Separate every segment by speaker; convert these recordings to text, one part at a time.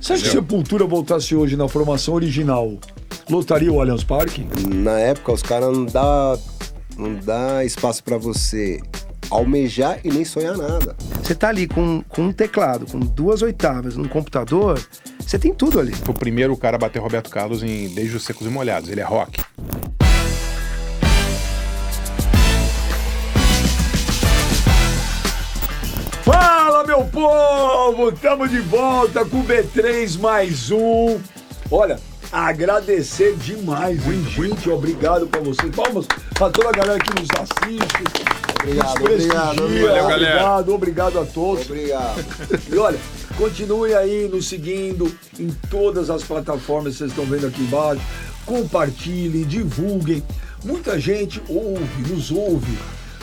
Speaker 1: Você acha que se Sepultura voltasse hoje na formação original, lotaria o Allianz Parque?
Speaker 2: Na época, os caras não dá espaço pra você almejar e nem sonhar nada.
Speaker 3: Você tá ali com um teclado, com 2 oitavas num computador, você tem tudo ali.
Speaker 4: Foi o primeiro cara a bater Roberto Carlos desde os Secos e Molhados. Ele é rock.
Speaker 1: Fala, meu povo! Estamos de volta com o B3 mais um. Olha, agradecer demais, hein, gente? Obrigado pra vocês. Palmas pra toda a galera que nos assiste. Obrigado a todos.
Speaker 2: Obrigado.
Speaker 1: E olha, continue aí nos seguindo em todas as plataformas que vocês estão vendo aqui embaixo. Compartilhem, divulguem. Muita gente nos ouve,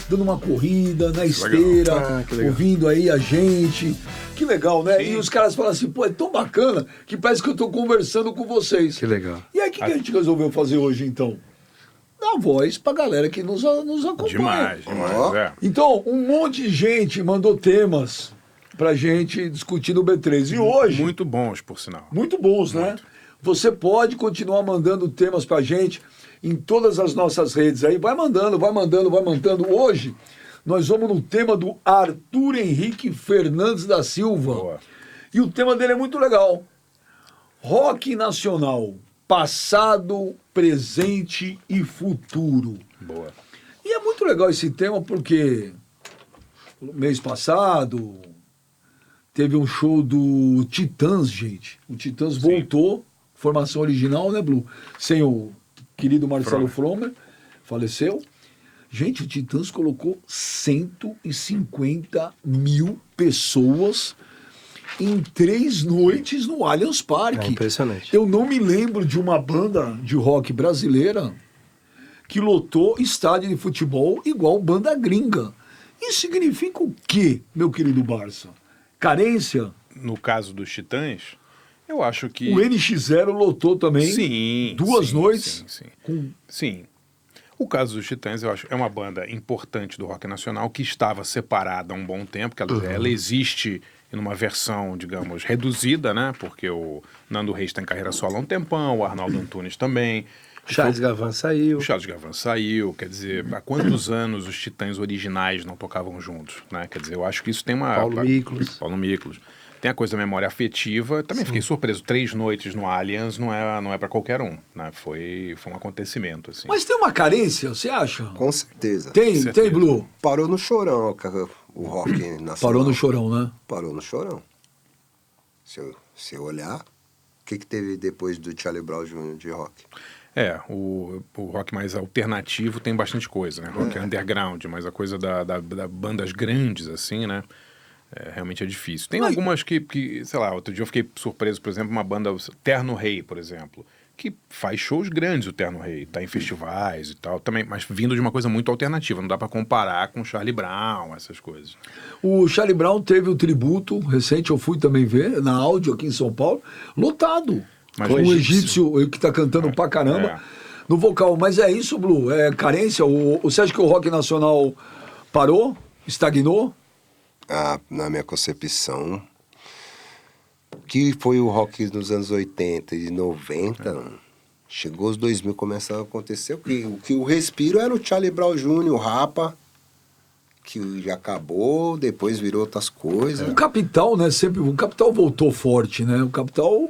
Speaker 1: dando uma corrida na esteira, ouvindo aí a gente. Que legal, né? Sim. E os caras falam assim, pô, é tão bacana que parece que eu tô conversando com vocês.
Speaker 3: Que legal.
Speaker 1: E aí, o que a gente resolveu fazer hoje, então? Dar voz pra galera que nos acompanha.
Speaker 4: Demais, é.
Speaker 1: Então, um monte de gente mandou temas pra gente discutir no B3. E hoje...
Speaker 4: Muito bons, por sinal.
Speaker 1: Muito bons, né? Você pode continuar mandando temas pra gente em todas as nossas redes aí. Vai mandando. Hoje, nós vamos no tema do Arthur Henrique Fernandes da Silva.
Speaker 4: Boa.
Speaker 1: E o tema dele é muito legal. Rock nacional. Passado, presente e futuro.
Speaker 4: Boa.
Speaker 1: E é muito legal esse tema porque no mês passado teve um show do Titãs, gente. O Titãs voltou, formação original, né, Blue? Sem o querido Marcelo Fromer, faleceu. Gente, o Titãs colocou 150 mil pessoas em 3 noites no Allianz Parque.
Speaker 3: É impressionante.
Speaker 1: Eu não me lembro de uma banda de rock brasileira que lotou estádio de futebol igual banda gringa. Isso significa o quê, meu querido Barça? Carência?
Speaker 4: No caso dos Titãs, eu acho que...
Speaker 1: O NX0 lotou também.
Speaker 4: Sim.
Speaker 1: 2 noites.
Speaker 4: Sim. O caso dos Titãs, eu acho, é uma banda importante do rock nacional que estava separada há um bom tempo, que ela existe numa versão, digamos, reduzida, né? Porque o Nando Reis está em carreira solo há um tempão, o Arnaldo Antunes também.
Speaker 3: Charles Gavan saiu.
Speaker 4: O Charles Gavan saiu, quer dizer, há quantos anos os Titãs originais não tocavam juntos, né? Quer dizer, eu acho que isso tem uma...
Speaker 3: Paulo Miklos.
Speaker 4: Tem a coisa da memória afetiva. Também fiquei surpreso. 3 noites no Allianz não é para qualquer um, né? Foi um acontecimento, assim.
Speaker 1: Mas tem uma carência, você acha?
Speaker 2: Com certeza.
Speaker 1: Tem, Blue?
Speaker 2: Parou no chorão, o rock nacional.
Speaker 1: Parou no chorão, né?
Speaker 2: Parou no chorão. Se olhar, o que teve depois do Charlie Brown Jr. de rock?
Speaker 4: O rock mais alternativo tem bastante coisa, né? Rock underground, mas a coisa da bandas grandes, assim, né? Realmente é difícil. Tem algumas que, sei lá, outro dia eu fiquei surpreso, por exemplo, uma banda, Terno Rei, por exemplo, que faz shows grandes, o Terno Rei, tá em festivais e tal, também, mas vindo de uma coisa muito alternativa, não dá para comparar com o Charlie Brown, essas coisas.
Speaker 1: O Charlie Brown teve o tributo recente, eu fui também ver, na Áudio aqui em São Paulo, lotado.
Speaker 4: Mas
Speaker 1: com o egípcio que tá cantando pra caramba no vocal. Mas é isso, Blue? É carência? Você acha que o rock nacional parou? Estagnou?
Speaker 2: Na minha concepção, que foi o rock dos anos 80 e 90, chegou os 2000, começou a acontecer o respiro era o Charlie Brown Jr., o Rapa, que já acabou, depois virou outras coisas.
Speaker 1: O Capital, né? O Capital voltou forte, né? O Capital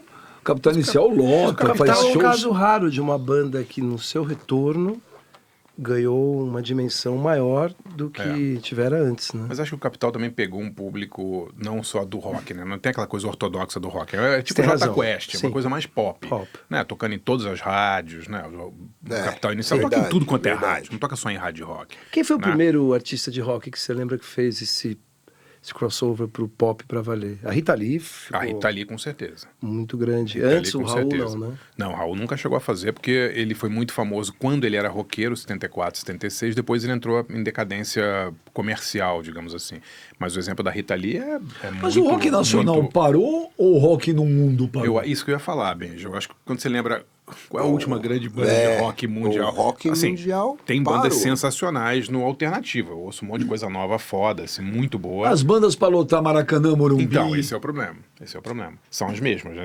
Speaker 1: inicial lota,
Speaker 3: o Capital
Speaker 1: faz shows.
Speaker 3: É um caso raro de uma banda que no seu retorno ganhou uma dimensão maior do que tivera antes, né?
Speaker 4: Mas acho que o Capital também pegou um público não só do rock, né? Não tem aquela coisa ortodoxa do rock. É tipo Jota Quest, uma coisa mais pop. Né? Tocando em todas as rádios, né? O Capital inicial toca em tudo quanto é rádio, não toca só em rádio rock.
Speaker 3: Quem foi o primeiro artista de rock que você lembra que fez esse crossover pro pop pra valer? A Rita Lee ficou...
Speaker 4: A Rita Lee, com certeza.
Speaker 3: Muito grande.
Speaker 4: Rita
Speaker 3: Antes
Speaker 4: Lee,
Speaker 3: o Raul
Speaker 4: certeza.
Speaker 3: não, né?
Speaker 4: Não, o Raul nunca chegou a fazer, porque ele foi muito famoso quando ele era roqueiro, 74, 76, depois ele entrou em decadência comercial, digamos assim. Mas o exemplo da Rita Lee é muito...
Speaker 1: Mas o rock nacional parou ou o rock no mundo parou?
Speaker 4: Isso que eu ia falar, Benji. Eu acho que quando você lembra Qual é a última grande banda de rock mundial?
Speaker 2: O rock mundial
Speaker 4: Tem bandas
Speaker 2: parou.
Speaker 4: sensacionais no alternativo. Eu ouço um monte de coisa nova, foda, assim, muito boa.
Speaker 1: As bandas para lotar Maracanã, Morumbi.
Speaker 4: Então, esse é o problema. São as mesmas. Né?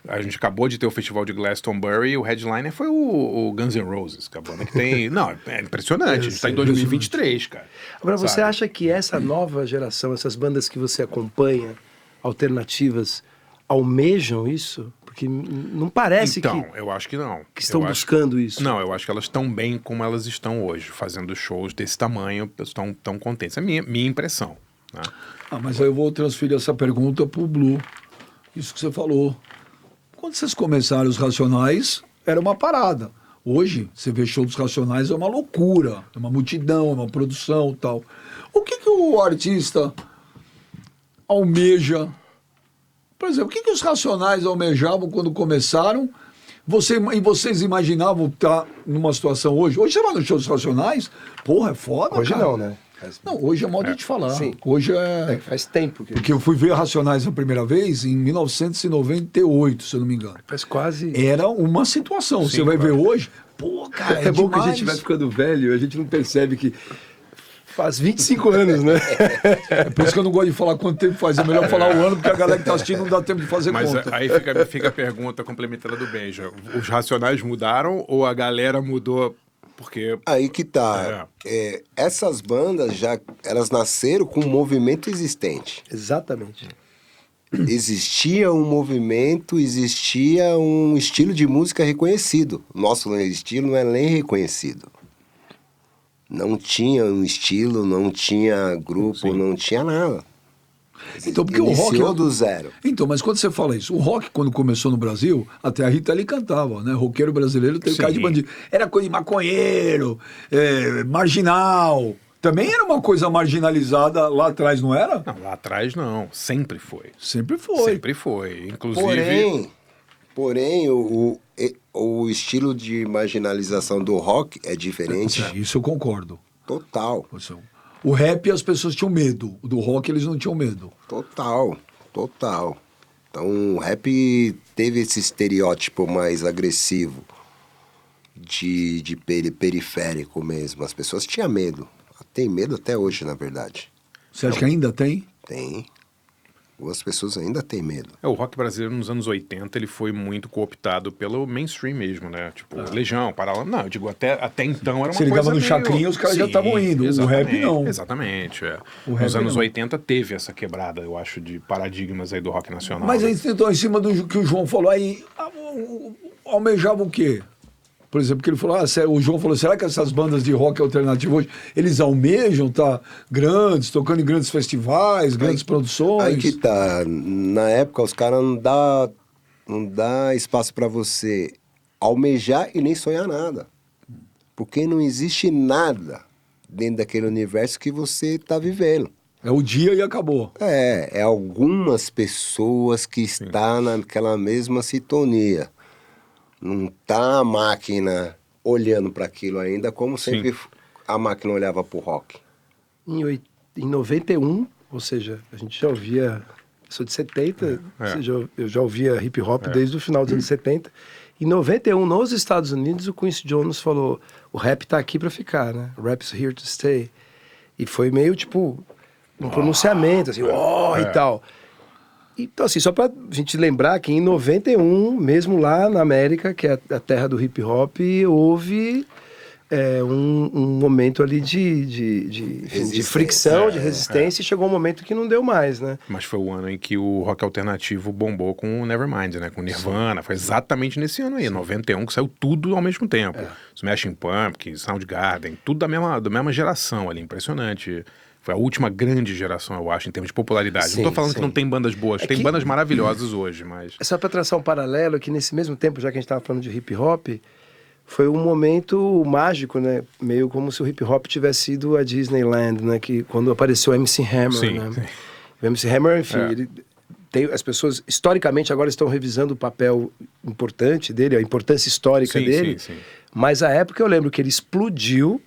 Speaker 4: A gente acabou de ter o festival de Glastonbury e o headliner foi o Guns N' Roses, que é a banda que tem... Não, é impressionante. A gente está em 2023, cara.
Speaker 3: Agora, você
Speaker 4: sabe?
Speaker 3: acha que essa nova geração, essas bandas que você acompanha, alternativas, almejam isso? Porque não parece
Speaker 4: Então, eu acho que não.
Speaker 3: que estão
Speaker 4: Eu acho-
Speaker 3: buscando isso.
Speaker 4: Não, eu acho que elas estão bem como elas estão hoje, fazendo shows desse tamanho, estão tão contentes. É a minha impressão. Né?
Speaker 1: Mas aí eu vou transferir essa pergunta pro Blue. Isso que você falou. Quando vocês começaram os Racionais, era uma parada. Hoje, você vê show dos Racionais, é uma loucura. É uma multidão, é uma produção e tal. O que o artista almeja? Por exemplo, o que os Racionais almejavam quando começaram? E vocês imaginavam estar numa situação hoje? Hoje você vai no show dos Racionais? Porra, é foda,
Speaker 3: Hoje
Speaker 1: cara.
Speaker 3: não, né?
Speaker 1: Não, hoje é modo de falar.
Speaker 3: Sim.
Speaker 1: Hoje
Speaker 3: Faz tempo que...
Speaker 1: Porque eu fui ver Racionais a primeira vez em 1998, se eu não me engano.
Speaker 3: Faz quase...
Speaker 1: Era uma situação.
Speaker 4: Sim,
Speaker 1: Você vai
Speaker 4: claro.
Speaker 1: ver hoje, pô, cara,
Speaker 3: É bom
Speaker 1: demais.
Speaker 3: que a gente vai ficando velho, a gente não percebe que faz 25 anos, né?
Speaker 1: É por isso que eu não gosto de falar quanto tempo faz. É melhor falar o ano, porque a galera que tá assistindo não dá tempo de fazer
Speaker 4: Mas
Speaker 1: conta.
Speaker 4: aí fica a pergunta complementar do Benja. Os Racionais mudaram ou a galera mudou porque...
Speaker 2: Aí que tá. Essas bandas elas nasceram com um movimento existente.
Speaker 3: Exatamente.
Speaker 2: Existia um movimento, existia um estilo de música reconhecido. Nosso estilo não é nem reconhecido. Não tinha um estilo, não tinha grupo, não tinha nada.
Speaker 1: Então, porque o rock...
Speaker 2: Iniciou do zero.
Speaker 1: Então, mas quando você fala isso, o rock, quando começou no Brasil, até a Rita Lee cantava, né? Roqueiro brasileiro tem cara de bandido. Era coisa de maconheiro, marginal. Também era uma coisa marginalizada lá atrás, não era?
Speaker 4: Não, lá atrás não. Sempre foi.
Speaker 1: Sempre foi.
Speaker 4: Sempre foi. Inclusive...
Speaker 2: Porém, o estilo de marginalização do rock é diferente.
Speaker 1: Isso eu concordo.
Speaker 2: Total.
Speaker 1: O rap as pessoas tinham medo. O do rock eles não tinham medo.
Speaker 2: Total. Então o rap teve esse estereótipo mais agressivo de periférico mesmo. As pessoas tinham medo. Tem medo até hoje, na verdade.
Speaker 1: Você acha que ainda tem?
Speaker 2: Tem. As pessoas ainda têm medo.
Speaker 4: O rock brasileiro nos anos 80 ele foi muito cooptado pelo mainstream mesmo, né? Tipo, Legião, Paralamas. Não, eu digo, até então era uma coisa
Speaker 1: Você ligava no
Speaker 4: meio...
Speaker 1: Chacrinha, os caras já estavam indo. O rap não.
Speaker 4: Exatamente,
Speaker 1: O
Speaker 4: Nos
Speaker 1: rap
Speaker 4: anos
Speaker 1: não.
Speaker 4: 80 teve essa quebrada, eu acho, de paradigmas aí do rock nacional.
Speaker 1: Mas
Speaker 4: né?
Speaker 1: aí, então, em cima do que o João falou, aí almejava o quê? Por exemplo, que ele falou, o João falou, será que essas bandas de rock alternativo hoje, eles almejam estar grandes, tocando em grandes festivais, grandes produções?
Speaker 2: Aí que tá. Na época, os caras não dá espaço para você almejar e nem sonhar nada. Porque não existe nada dentro daquele universo que você tá vivendo.
Speaker 1: É o dia e acabou.
Speaker 2: É algumas pessoas que estão naquela mesma sintonia. Não tá a máquina olhando para aquilo ainda, como sempre a máquina olhava pro rock.
Speaker 3: Em 91, ou seja, a gente já ouvia... Eu sou de 70, ou seja, eu já ouvia hip hop desde o final dos anos 70. Em 91, nos Estados Unidos, o Quincy Jones falou, o rap tá aqui para ficar, né? O rap's here to stay. E foi meio, tipo, um pronunciamento, assim, e tal. Então, assim, só pra gente lembrar que em 91, mesmo lá na América, que é a terra do hip hop, houve um momento ali de fricção, de resistência, e chegou um momento que não deu mais, né?
Speaker 4: Mas foi o ano em que o rock alternativo bombou com o Nevermind, né? Com Nirvana. Foi exatamente nesse ano aí, 91, que saiu tudo ao mesmo tempo. Smashing Pumpkins, Soundgarden, tudo da mesma geração ali, impressionante. Foi a última grande geração, eu acho, em termos de popularidade. Não tô falando que não tem bandas boas, tem bandas maravilhosas hoje, mas...
Speaker 3: É só para traçar um paralelo, que nesse mesmo tempo, já que a gente estava falando de hip hop, foi um momento mágico, né? Meio como se o hip hop tivesse sido a Disneyland, né? Que quando apareceu o MC Hammer, né? O MC Hammer, enfim, ele as pessoas, historicamente, agora estão revisando o papel importante dele, a importância histórica dele. Mas a época eu lembro que ele explodiu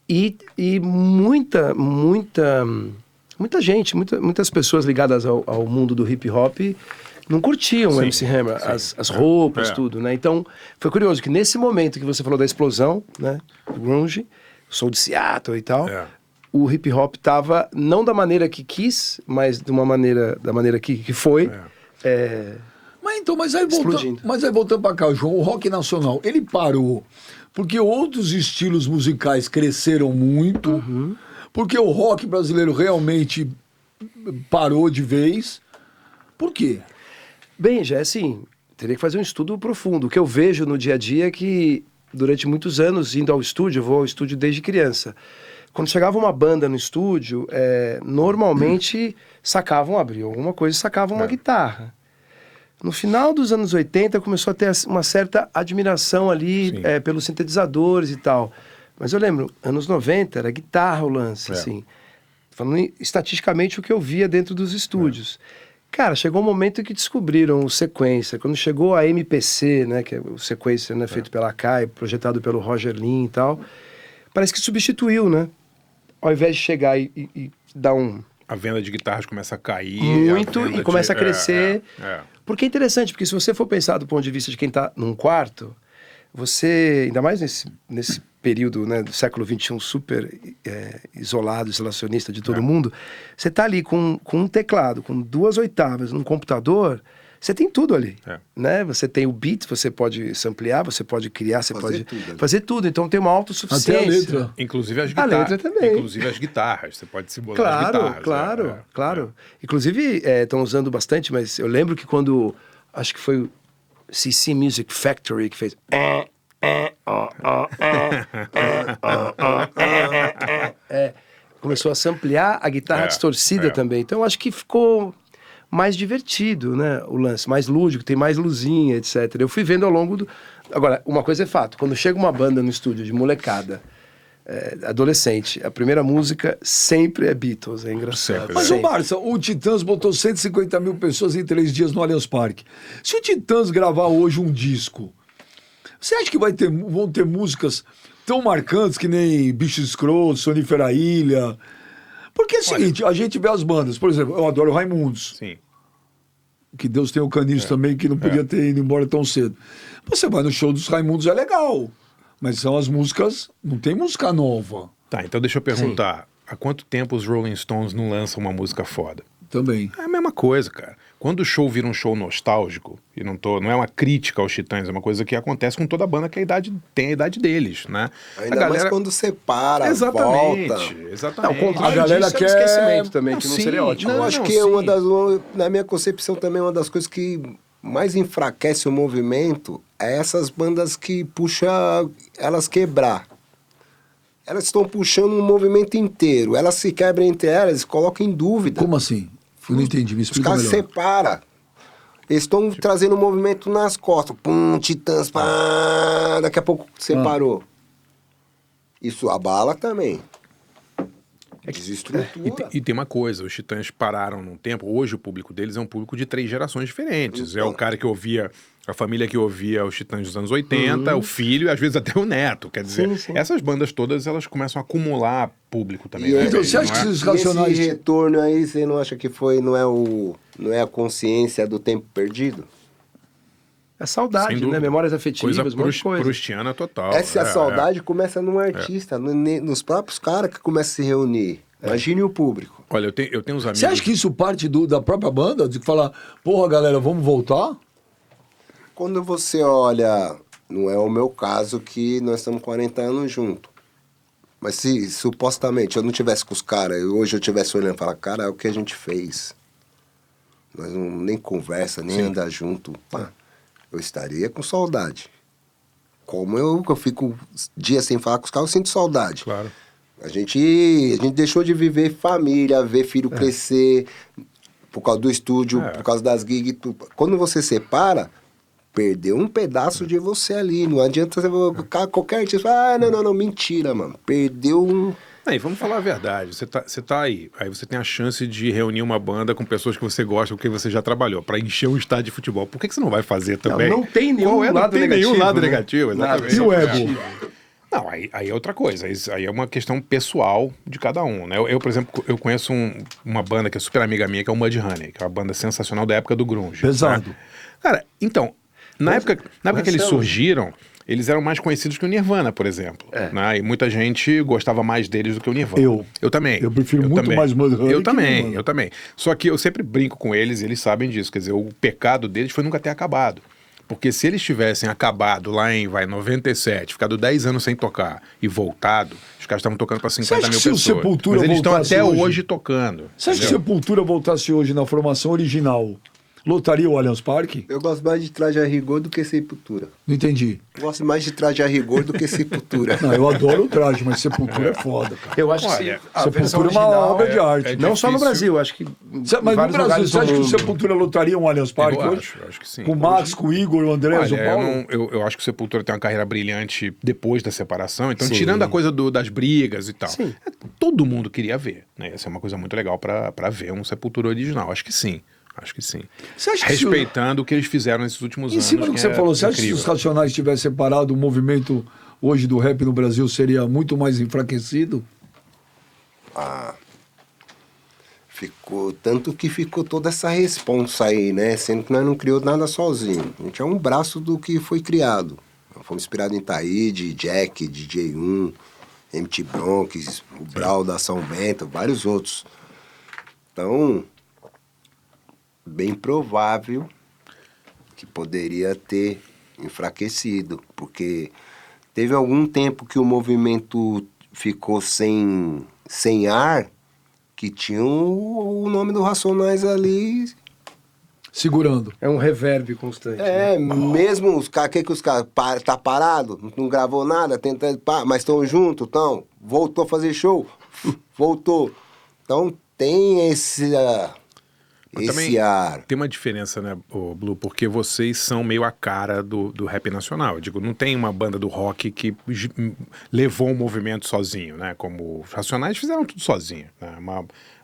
Speaker 3: e muita gente, muitas pessoas ligadas ao mundo do hip hop não curtiam o
Speaker 4: Sim,
Speaker 3: MC Hammer,
Speaker 4: sim.
Speaker 3: as roupas,
Speaker 4: É.
Speaker 3: tudo, né? Então, foi curioso que nesse momento que você falou da explosão, né? Do grunge, sou de Seattle e tal, o hip hop tava, não da maneira que quis, mas da maneira que foi.
Speaker 1: Mas aí voltando para cá, João, o rock nacional, ele parou porque outros estilos musicais cresceram muito, porque o rock brasileiro realmente parou de vez. Por quê?
Speaker 3: Bem, já é assim, teria que fazer um estudo profundo. O que eu vejo no dia a dia é que, durante muitos anos, indo ao estúdio, eu vou ao estúdio desde criança. Quando chegava uma banda no estúdio, normalmente abriam alguma coisa e sacavam uma guitarra. No final dos anos 80, começou a ter uma certa admiração ali pelos sintetizadores e tal. Mas eu lembro, anos 90, era guitarra o lance, assim. Falando estatisticamente o que eu via dentro dos estúdios. Cara, chegou um momento em que descobriram o Sequencer. Quando chegou a MPC, né, que é o Sequencer, né, feito pela Kai, projetado pelo Roger Lin e tal, parece que substituiu, né? Ao invés de chegar e dar um...
Speaker 4: A venda de guitarras começa a cair.
Speaker 3: Muito, e começa a crescer.
Speaker 4: É.
Speaker 3: Porque é interessante, porque se você for pensar do ponto de vista de quem está num quarto, você, ainda mais nesse período, né, do século XXI super isolado, isolacionista de todo mundo, você está ali com um teclado, com 2 oitavas, num computador, você tem tudo ali, né? Você tem o beat, você pode samplear, você pode criar, você pode fazer tudo. Então tem uma autossuficiência.
Speaker 1: Até a letra.
Speaker 4: Inclusive as guitarras.
Speaker 3: A letra também.
Speaker 4: Inclusive as guitarras. Você pode simular as guitarras.
Speaker 3: Claro. Inclusive, estão usando bastante, mas eu lembro que quando, acho que foi o CC Music Factory que fez... começou a samplear a guitarra distorcida também. Então, acho que ficou mais divertido, né, o lance, mais lúdico, tem mais luzinha, etc. Eu fui vendo ao longo do... Agora, uma coisa é fato, quando chega uma banda no estúdio de molecada, adolescente, a primeira música sempre é Beatles, é engraçado.
Speaker 1: Mas, ô Barça, o Titãs botou 150 mil pessoas em 3 dias no Allianz Parque. Se o Titãs gravar hoje um disco, você acha que vão ter músicas tão marcantes que nem Bicho Escroto, Sonífera Ilha? Porque é o seguinte, a gente vê as bandas, por exemplo, eu adoro Raimundos.
Speaker 4: Sim.
Speaker 1: Que Deus tem o Caniço também, que não podia ter ido embora tão cedo. Você vai no show dos Raimundos, é legal. Mas são as músicas, não tem música nova.
Speaker 4: Tá, então deixa eu perguntar. Há quanto tempo os Rolling Stones não lançam uma música foda?
Speaker 1: Também.
Speaker 4: É a mesma coisa, cara. Quando o show vira um show nostálgico, e não é uma crítica aos Titãs, é uma coisa que acontece com toda banda que tem a idade deles, né?
Speaker 2: Ainda mais quando separa,
Speaker 4: exatamente,
Speaker 2: volta.
Speaker 4: Exatamente.
Speaker 3: Não, o contrário
Speaker 1: A galera
Speaker 3: disso
Speaker 1: quer...
Speaker 3: é um esquecimento também, que não
Speaker 4: sim,
Speaker 3: seria ótimo.
Speaker 2: Eu acho que é na minha concepção também, uma das coisas que mais enfraquece o movimento é essas bandas que puxam elas quebrar. Elas estão puxando um movimento inteiro. Elas se quebram entre elas e colocam em dúvida.
Speaker 1: Como assim? Eu não entendi, me
Speaker 2: Os
Speaker 1: explica
Speaker 2: caras
Speaker 1: melhor.
Speaker 2: separam. Eles estão trazendo um movimento nas costas. Pum, Titãs, pá, daqui a pouco separou. Isso abala também. Desestrutura.
Speaker 4: E tem uma coisa, os Titãs pararam num tempo, hoje o público deles é um público de 3 gerações diferentes. É o cara que ouvia, a família que ouvia os Titãs dos anos 80, o filho e às vezes até o neto. Quer dizer, essas bandas todas, elas começam a acumular público também. Né?
Speaker 1: Então, você acha que esses racionais...
Speaker 2: Esse retorno aí, você não acha que não é a consciência do tempo perdido?
Speaker 3: É saudade, né? Memórias afetivas,
Speaker 4: coisa
Speaker 3: um monte de coisa.
Speaker 4: prustiana total.
Speaker 2: Essa saudade começa num artista, nos próprios caras que começam a se reunir. Imagine o público.
Speaker 4: Olha, eu tenho uns amigos...
Speaker 1: Você acha que isso parte da própria banda? De falar, porra, galera, vamos voltar?
Speaker 2: Quando você olha, não é o meu caso que nós estamos 40 anos juntos. Mas se supostamente eu não tivesse com os caras, hoje eu estivesse olhando e falar, cara, é o que a gente fez. Nós não nem conversa, nem andar junto. Pá, eu estaria com saudade. Como eu fico dias sem falar com os caras, eu sinto saudade.
Speaker 4: Claro.
Speaker 2: A gente deixou de viver família, ver filho crescer, por causa do estúdio, por causa das gigs. Quando você separa, perdeu um pedaço de você ali. Não adianta você qualquer artista falar, não, mentira, mano. Perdeu um...
Speaker 4: Aí, vamos falar a verdade. Você tá aí você tem a chance de reunir uma banda com pessoas que você gosta, com quem você já trabalhou, para encher um estádio de futebol. Por que você não vai fazer também?
Speaker 3: Não tem nenhum lado negativo.
Speaker 4: Nenhum lado negativo, exatamente.
Speaker 1: E o ego?
Speaker 4: Não, aí é outra coisa. Isso aí é uma questão pessoal de cada um, né? Eu, por exemplo, eu conheço uma banda que é super amiga minha, que é o Mudhoney, que é uma banda sensacional da época do grunge.
Speaker 1: Pesado.
Speaker 4: Né? Cara, então, na época que eles surgiram, eles eram mais conhecidos que o Nirvana, por exemplo. Né? E muita gente gostava mais deles do que o Nirvana. Eu também.
Speaker 1: Eu prefiro muito mais Mudhoney
Speaker 4: Eu
Speaker 1: que
Speaker 4: também,
Speaker 1: Nirvana.
Speaker 4: eu também. Só que eu sempre brinco com eles e eles sabem disso. Quer dizer, o pecado deles foi nunca ter acabado. Porque se eles tivessem acabado lá em 97, ficado 10 anos sem tocar e voltado, os caras estavam tocando para 50 mil
Speaker 1: se o
Speaker 4: pessoas.
Speaker 1: Sepultura
Speaker 4: Mas eles estão
Speaker 1: voltasse
Speaker 4: até
Speaker 1: hoje-
Speaker 4: hoje tocando.
Speaker 1: Você acha que se
Speaker 4: entendeu?
Speaker 1: Sepultura voltasse hoje na formação original, lotaria o Allianz Parque?
Speaker 2: Eu gosto mais de Traje a Rigor do que Sepultura.
Speaker 1: Não entendi.
Speaker 2: Eu gosto mais de Traje a Rigor do que Sepultura.
Speaker 1: Não, eu adoro o traje, mas Sepultura é foda, cara.
Speaker 3: Eu acho
Speaker 4: Olha,
Speaker 3: que a versão
Speaker 1: Sepultura é uma
Speaker 3: original
Speaker 1: obra de arte.
Speaker 3: não só no
Speaker 4: difícil.
Speaker 3: Brasil, acho que
Speaker 1: Mas no
Speaker 3: vários
Speaker 1: Brasil,
Speaker 3: lugares
Speaker 1: você
Speaker 3: do
Speaker 1: acha que o
Speaker 3: mundo.
Speaker 1: Sepultura lotaria um Allianz Parque
Speaker 4: Eu
Speaker 1: hoje?
Speaker 4: acho que sim.
Speaker 1: Com o Max, com o Igor, o André, o
Speaker 4: Olha,
Speaker 1: Paulo?
Speaker 4: eu acho que o Sepultura tem uma carreira brilhante depois da separação. Então,
Speaker 3: Sim.
Speaker 4: tirando a coisa das brigas e tal,
Speaker 3: Sim.
Speaker 4: todo mundo queria ver. Né? Essa é uma coisa muito legal pra ver um Sepultura original. Acho que sim. Acho que sim.
Speaker 1: Você acha que se o-
Speaker 4: Respeitando o que eles fizeram nesses últimos
Speaker 1: Em
Speaker 4: anos.
Speaker 1: cima do que você falou, você acha que se
Speaker 4: incrível.
Speaker 1: os Racionais tivessem separado, o movimento hoje do rap no Brasil seria muito mais enfraquecido?
Speaker 2: Ficou, tanto que ficou toda essa responsa aí, né? Sendo que nós não criou nada sozinho. A gente é um braço do que foi criado. Nós fomos inspirados em Taíde, Jack, DJ1, MT Bronx, o Brau da São Bento, vários outros. Então, bem provável que poderia ter enfraquecido, porque teve algum tempo que o movimento ficou sem ar, que tinha o nome do Racionais ali.
Speaker 1: Segurando.
Speaker 3: É um reverb constante. né?
Speaker 2: Mesmo os caras, que os caras tá parado, não gravou nada, mas estão juntos, então, voltou a fazer show, voltou. Então tem esse
Speaker 4: Mas também
Speaker 2: ar.
Speaker 4: tem uma diferença, né, Blue? Porque vocês são meio a cara do rap nacional. Eu digo, não tem uma banda do rock que levou um movimento sozinho, né? Como os Racionais fizeram tudo sozinho. Né?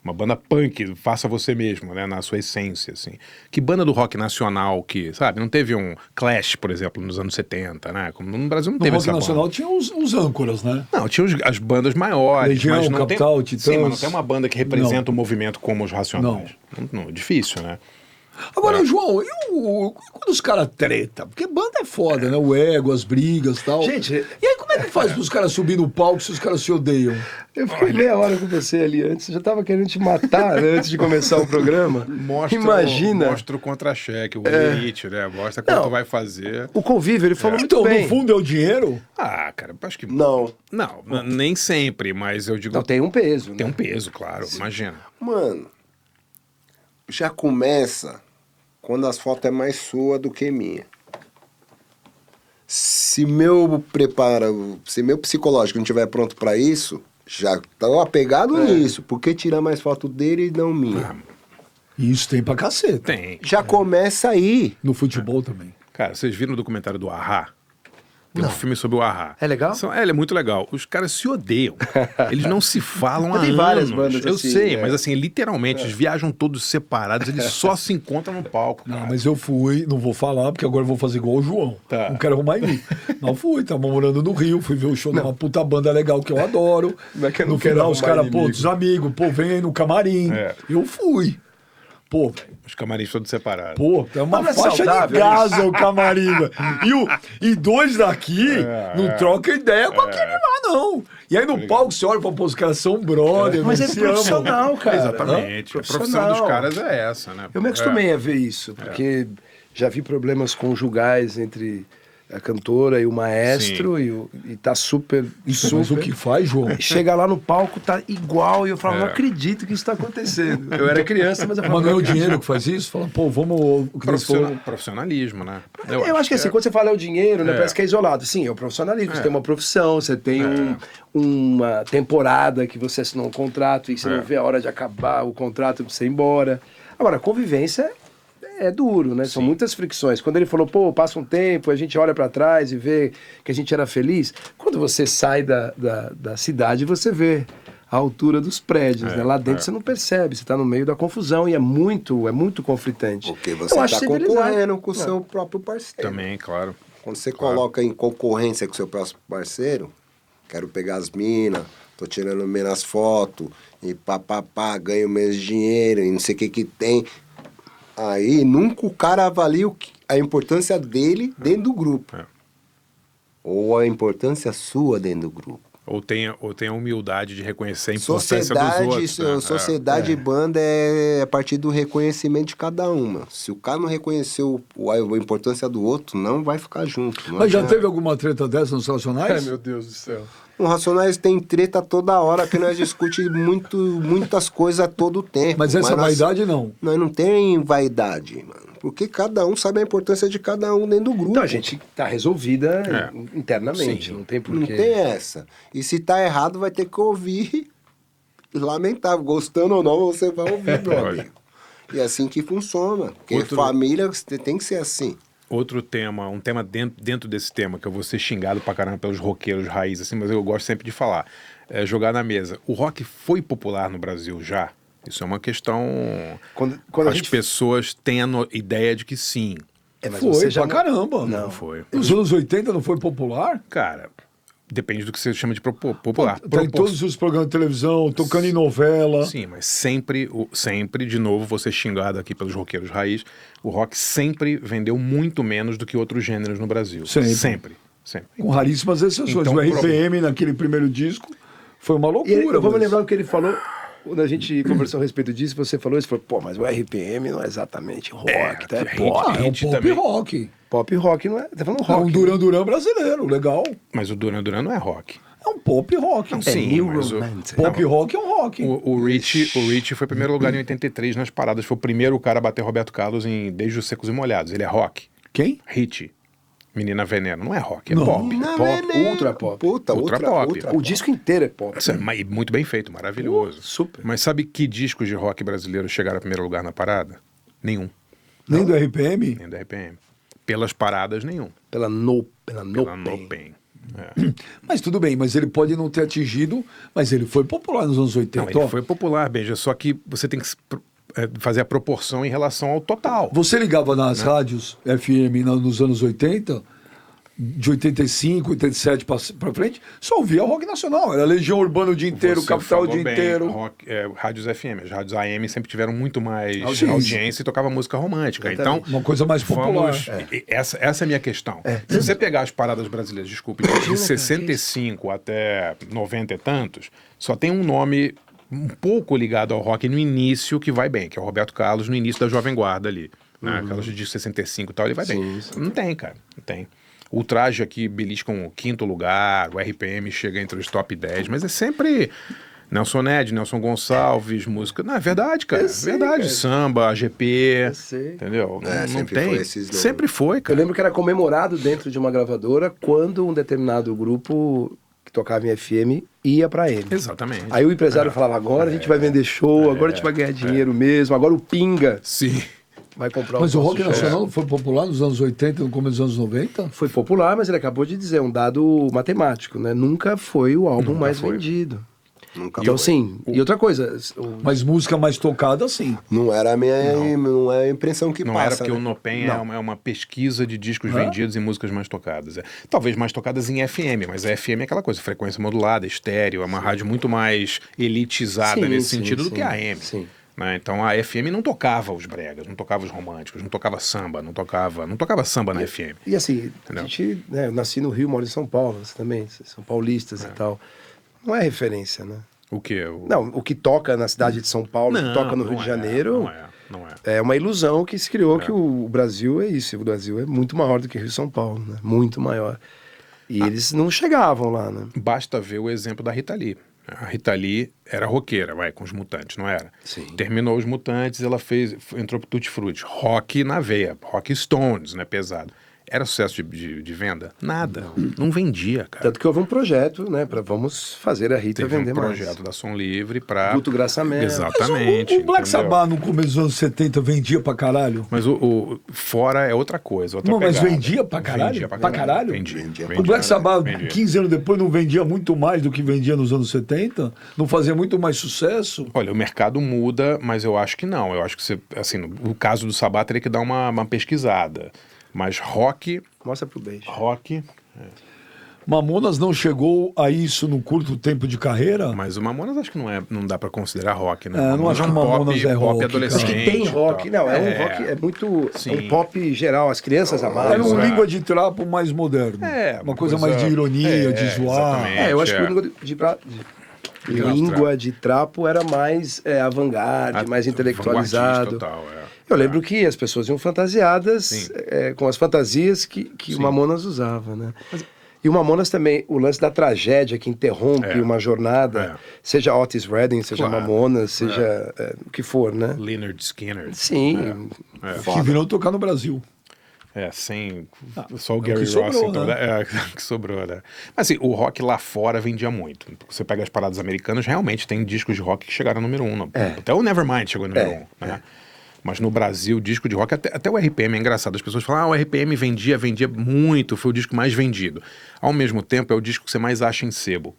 Speaker 4: Uma banda punk, faça você mesmo, né? Na sua essência, assim. Que banda do rock nacional que, sabe, não teve um Clash, por exemplo, nos anos 70, né? Como no Brasil não
Speaker 1: No
Speaker 4: teve
Speaker 1: rock
Speaker 4: essa
Speaker 1: nacional
Speaker 4: banda.
Speaker 1: tinha os âncoras, né?
Speaker 4: Não, tinha as bandas maiores.
Speaker 1: Legião,
Speaker 4: mas não
Speaker 1: Capital,
Speaker 4: tem,
Speaker 1: Titãs.
Speaker 4: Sim, mas não tem uma banda que representa o movimento como os Racionais. Não, difícil, né?
Speaker 1: Agora, João, quando os caras tretam? Porque banda é foda, né? O ego, as brigas e tal.
Speaker 3: Gente,
Speaker 1: E aí como é que faz pros caras subir no palco se os caras se odeiam?
Speaker 3: eu fiquei meia hora com você ali antes, eu já tava querendo te matar né, antes de começar o programa. Imagina.
Speaker 4: Mostra o contra-cheque, o limite, né? Mostra quanto
Speaker 3: Não.
Speaker 4: vai fazer.
Speaker 3: O convívio, ele falou muito
Speaker 1: Então,
Speaker 3: bem.
Speaker 1: no fundo é o dinheiro?
Speaker 4: Ah, cara, eu acho que...
Speaker 2: Não.
Speaker 4: Não, nem sempre, mas eu digo...
Speaker 3: Não, tem um peso.
Speaker 4: Tem
Speaker 3: né?
Speaker 4: um peso, claro, imagina.
Speaker 2: Mano, já começa quando as fotos é mais sua do que minha. Se meu psicológico não estiver pronto pra isso, já tô apegado nisso. Por que tirar mais foto dele e não minha?
Speaker 1: Isso tem pra caceta.
Speaker 4: Tem.
Speaker 2: Já começa aí.
Speaker 1: No futebol também.
Speaker 4: Cara, vocês viram o documentário do A-ha? Tem um filme sobre o A-ha.
Speaker 3: É legal?
Speaker 4: Ele é muito legal. Os caras se odeiam. Eles não se falam há
Speaker 3: Tem
Speaker 4: anos.
Speaker 3: várias bandas
Speaker 4: Eu
Speaker 3: assim,
Speaker 4: sei,
Speaker 3: né?
Speaker 4: mas assim, literalmente, eles viajam todos separados, eles só se encontram no palco.
Speaker 1: Não,
Speaker 4: cara.
Speaker 1: mas eu fui, não vou falar, porque agora eu vou fazer igual o João.
Speaker 4: Tá.
Speaker 1: Não quero arrumar em mim. Não fui, tava morando no Rio, fui ver o show de uma puta banda legal que eu adoro.
Speaker 3: Não é que eu não
Speaker 1: No
Speaker 3: quero
Speaker 1: final, os
Speaker 3: arrumar
Speaker 1: caras, pô,
Speaker 3: inimigo.
Speaker 1: dos amigos, pô, vem aí no camarim.
Speaker 4: É.
Speaker 1: Eu fui. Pô, velho.
Speaker 4: Os camarins todos separados.
Speaker 1: Pô, é uma
Speaker 3: Mas é
Speaker 1: faixa de
Speaker 3: saudável
Speaker 1: Gaza o camarim, velho. E dois daqui não troca ideia com aquele lá, não. E aí no palco você olha pra pô, os caras são brother,
Speaker 3: Mas é
Speaker 1: se amam.
Speaker 3: profissional, cara.
Speaker 4: Exatamente. A profissão dos caras é essa, né?
Speaker 3: Eu me acostumei a ver isso, porque já vi problemas conjugais entre a cantora e o maestro e tá super...
Speaker 1: Isso, mas o que faz, João?
Speaker 3: Chega lá no palco, tá igual, e eu falo,
Speaker 4: É.
Speaker 3: não acredito que isso tá acontecendo. Eu era criança, mas eu
Speaker 1: Mas
Speaker 3: falava,
Speaker 1: não é o
Speaker 3: acredito.
Speaker 1: dinheiro que faz isso? Fala, pô, vamos... O que você falou.
Speaker 4: Profissionalismo, né?
Speaker 3: Eu acho que assim, quando você fala é o dinheiro, né,
Speaker 4: É.
Speaker 3: parece que é isolado. Sim, é o profissionalismo, você tem uma profissão, você tem uma temporada que você assinou um contrato e você não vê a hora de acabar o contrato pra você ir embora. Agora, a convivência é duro, né? São muitas fricções. Quando ele falou, pô, passa um tempo, a gente olha pra trás e vê que a gente era feliz. Quando você sai da cidade, você vê a altura dos prédios, né? Lá dentro você não percebe, você tá no meio da confusão e é muito conflitante.
Speaker 2: Porque você
Speaker 3: Eu acho
Speaker 2: está
Speaker 3: civilizado.
Speaker 2: concorrendo com o seu próprio parceiro.
Speaker 4: Também, claro.
Speaker 2: Quando você coloca em concorrência com o seu próximo parceiro, quero pegar as minas, tô tirando menos fotos, e papapá, ganho menos dinheiro, e não sei o que tem. Aí nunca o cara avalia a importância dele dentro do grupo. Ou a importância sua dentro do grupo.
Speaker 4: Ou tem a humildade de reconhecer a importância dos outros. Né?
Speaker 2: Sociedade e banda é a partir do reconhecimento de cada uma. Se o cara não reconheceu a importância do outro, não vai ficar junto.
Speaker 1: Mas já teve alguma treta dessa nos Racionais?
Speaker 3: Ai, meu Deus do céu.
Speaker 2: No Racionais tem treta toda hora, que nós discutimos muitas coisas a todo tempo.
Speaker 1: Mas essa vaidade não.
Speaker 2: Nós não tem vaidade, mano. Porque cada um sabe a importância de cada um dentro do grupo.
Speaker 3: Então a gente tá resolvida internamente,
Speaker 4: Sim.
Speaker 3: não tem porquê.
Speaker 2: Não tem essa. E se tá errado, vai ter que ouvir. Lamentável. Gostando ou não, você vai ouvir, meu amigo. E é assim que funciona. Porque família tem que ser assim.
Speaker 4: Outro tema, um tema dentro desse tema, que eu vou ser xingado pra caramba pelos roqueiros raiz, assim, mas eu gosto sempre de falar, é jogar na mesa. O rock foi popular no Brasil já? Isso é uma questão...
Speaker 3: Quando
Speaker 4: as pessoas têm a ideia de que sim.
Speaker 3: Mas
Speaker 1: foi,
Speaker 3: você já
Speaker 1: pra caramba.
Speaker 4: Não foi.
Speaker 1: Nos anos 80 não foi popular?
Speaker 4: Cara, depende do que você chama de popular.
Speaker 1: Tá em todos os programas de televisão, tocando em novela.
Speaker 4: Sim, mas sempre, de novo, vou ser xingado aqui pelos roqueiros raiz, o rock sempre vendeu muito menos do que outros gêneros no Brasil. Sempre.
Speaker 1: Com raríssimas exceções.
Speaker 4: Então,
Speaker 1: o RPM, naquele primeiro disco, foi uma loucura.
Speaker 3: Vamos lembrar o que ele falou... Quando a gente conversou a respeito disso, você falou isso, pô, mas o RPM não é exatamente rock, tá?
Speaker 1: É um pop
Speaker 4: também.
Speaker 1: rock.
Speaker 3: Pop rock não é, tá falando
Speaker 1: É
Speaker 3: rock.
Speaker 1: um Duran Duran brasileiro, legal.
Speaker 4: Mas o Duran Duran não é rock.
Speaker 1: É um pop rock.
Speaker 4: Sim,
Speaker 3: New
Speaker 4: mas
Speaker 3: Romantic.
Speaker 1: Pop rock é um rock.
Speaker 4: O Rich foi primeiro lugar em 83 nas paradas. Foi o primeiro cara a bater Roberto Carlos desde os Secos e Molhados. Ele é rock.
Speaker 1: Quem?
Speaker 4: Hit. Menina Veneno. Não é rock, é
Speaker 1: Não.
Speaker 4: pop.
Speaker 3: Ultra pop.
Speaker 2: Puta,
Speaker 4: Ultra pop.
Speaker 3: O disco inteiro é pop.
Speaker 4: Isso é muito bem feito, maravilhoso.
Speaker 3: Super.
Speaker 4: Mas sabe que discos de rock brasileiro chegaram a primeiro lugar na parada? Nenhum.
Speaker 1: Nem do RPM?
Speaker 4: Nem da RPM. Pelas paradas, nenhum.
Speaker 3: Pela No
Speaker 4: Pela
Speaker 3: Pain.
Speaker 4: No Pain.
Speaker 1: Mas tudo bem, mas ele pode não ter atingido, mas ele foi popular nos anos 80.
Speaker 4: Não, ele foi popular, Beija, só que você tem que fazer a proporção em relação ao total.
Speaker 1: Você ligava nas rádios FM nos anos 80, de 85, 87 pra frente, só ouvia rock nacional. Era Legião Urbana o dia inteiro,
Speaker 4: Você
Speaker 1: Capital o
Speaker 4: falou
Speaker 1: dia
Speaker 4: bem,
Speaker 1: inteiro.
Speaker 4: Rádios FM. As rádios AM sempre tiveram muito mais
Speaker 1: Audiência.
Speaker 4: audiência e tocava música romântica. Então,
Speaker 1: Uma coisa mais popular.
Speaker 4: Essa é a minha questão. Se você pegar as paradas brasileiras, desculpe, de 65 até 90 e tantos, só tem um nome um pouco ligado ao rock no início que vai bem, que é o Roberto Carlos no início da Jovem Guarda ali. Né? Aquelas de 65 e tal, ele vai bem. Não tem, cara. Não tem. O Traje aqui belisca um quinto lugar, o RPM chega entre os top 10, mas é sempre Nelson Ned, Nelson Gonçalves, música... Não, é verdade, cara. É verdade. Cara. Samba, AGP, entendeu? Não tem. Sempre foi, cara.
Speaker 3: Eu lembro que era comemorado dentro de uma gravadora quando um determinado grupo que tocava em FM ia pra ele.
Speaker 4: Exatamente.
Speaker 3: Aí o empresário falava, agora a gente vai vender show, agora a gente vai ganhar dinheiro mesmo, agora o Pinga...
Speaker 4: Sim.
Speaker 3: Vai comprar
Speaker 1: mas o rock nacional foi popular nos anos 80, no começo dos anos 90?
Speaker 3: Foi popular, mas ele acabou de dizer, um dado matemático, né? Nunca foi o álbum mais vendido.
Speaker 2: Nunca
Speaker 3: então,
Speaker 2: foi.
Speaker 3: sim. E outra coisa...
Speaker 1: Mas música mais tocada, sim.
Speaker 2: Não era a minha não é a impressão que
Speaker 4: não
Speaker 2: passa.
Speaker 4: Não era porque o No Pain é uma pesquisa de discos vendidos e músicas mais tocadas. Talvez mais tocadas em FM, mas a FM é aquela coisa, frequência modulada, estéreo, é uma rádio muito mais elitizada nesse sentido do que a AM.
Speaker 3: Sim.
Speaker 4: Né? Então a FM não tocava os bregas, não tocava os românticos, não tocava samba, não tocava samba na FM.
Speaker 3: E assim, a gente, né, eu nasci no Rio, moro em São Paulo, você também, são paulistas e tal. Não é referência, né?
Speaker 4: O quê?
Speaker 3: Não, o que toca na cidade de São Paulo, o que toca no Rio de Janeiro...
Speaker 4: Não é.
Speaker 3: É uma ilusão que se criou que o Brasil é isso. O Brasil é muito maior do que Rio e São Paulo, né? Muito maior. E eles não chegavam lá, né?
Speaker 4: Basta ver o exemplo da Rita Lee. A Rita Lee era roqueira, com os Mutantes, não era?
Speaker 3: Sim.
Speaker 4: Terminou os Mutantes, ela entrou pro Tutti Frutti. Rock na veia, rock Stones, né, pesado. Era sucesso de venda? Nada. Não vendia, cara.
Speaker 3: Tanto que houve um projeto, né, para vamos fazer a Rita vender mais.
Speaker 4: Teve um projeto da Som Livre para...
Speaker 3: Guto Graça Mello.
Speaker 4: Exatamente.
Speaker 1: Mas o Black Sabbath no começo dos anos 70 vendia pra caralho.
Speaker 4: Mas o fora é outra coisa, outra
Speaker 1: pegada. Mas vendia pra caralho?
Speaker 4: Vendia.
Speaker 1: O Black Sabbath, 15 anos depois, não vendia muito mais do que vendia nos anos 70? Não fazia muito mais sucesso?
Speaker 4: Olha, o mercado muda, mas eu acho que não. Eu acho que você, assim, no caso do Sabbath, teria que dar uma pesquisada. Mas rock...
Speaker 3: Mostra pro beijo.
Speaker 4: Rock...
Speaker 1: Mamonas não chegou a isso no curto tempo de carreira?
Speaker 4: Mas o Mamonas acho que não dá pra considerar rock, né?
Speaker 1: Não acho que o Mamonas é rock,
Speaker 4: adolescente.
Speaker 3: Acho que tem rock. Não, é um rock, é muito... É um pop geral, as crianças amavam.
Speaker 1: Era um língua de trapo mais moderno. Uma coisa mais de ironia, de zoar.
Speaker 3: Eu acho que o língua de trapo era mais avant-garde, mais intelectualizado.
Speaker 4: Total,
Speaker 3: Eu lembro que as pessoas iam fantasiadas com as fantasias que o Mamonas usava, né? E o Mamonas também, o lance da tragédia que interrompe uma jornada, seja Otis Redding, seja Mamonas, seja o que for, né?
Speaker 4: Lynyrd Skynyrd.
Speaker 3: Sim.
Speaker 1: Que virou tocar no Brasil.
Speaker 4: Só o Gary Ross, então, que sobrou, né? Mas assim, o rock lá fora vendia muito. Você pega as paradas americanas, realmente tem discos de rock que chegaram no número 1. Até o Nevermind chegou no número 1, né? Mas no Brasil, disco de rock, até o RPM é engraçado. As pessoas falam, o RPM vendia muito, foi o disco mais vendido. Ao mesmo tempo, é o disco que você mais acha em sebo.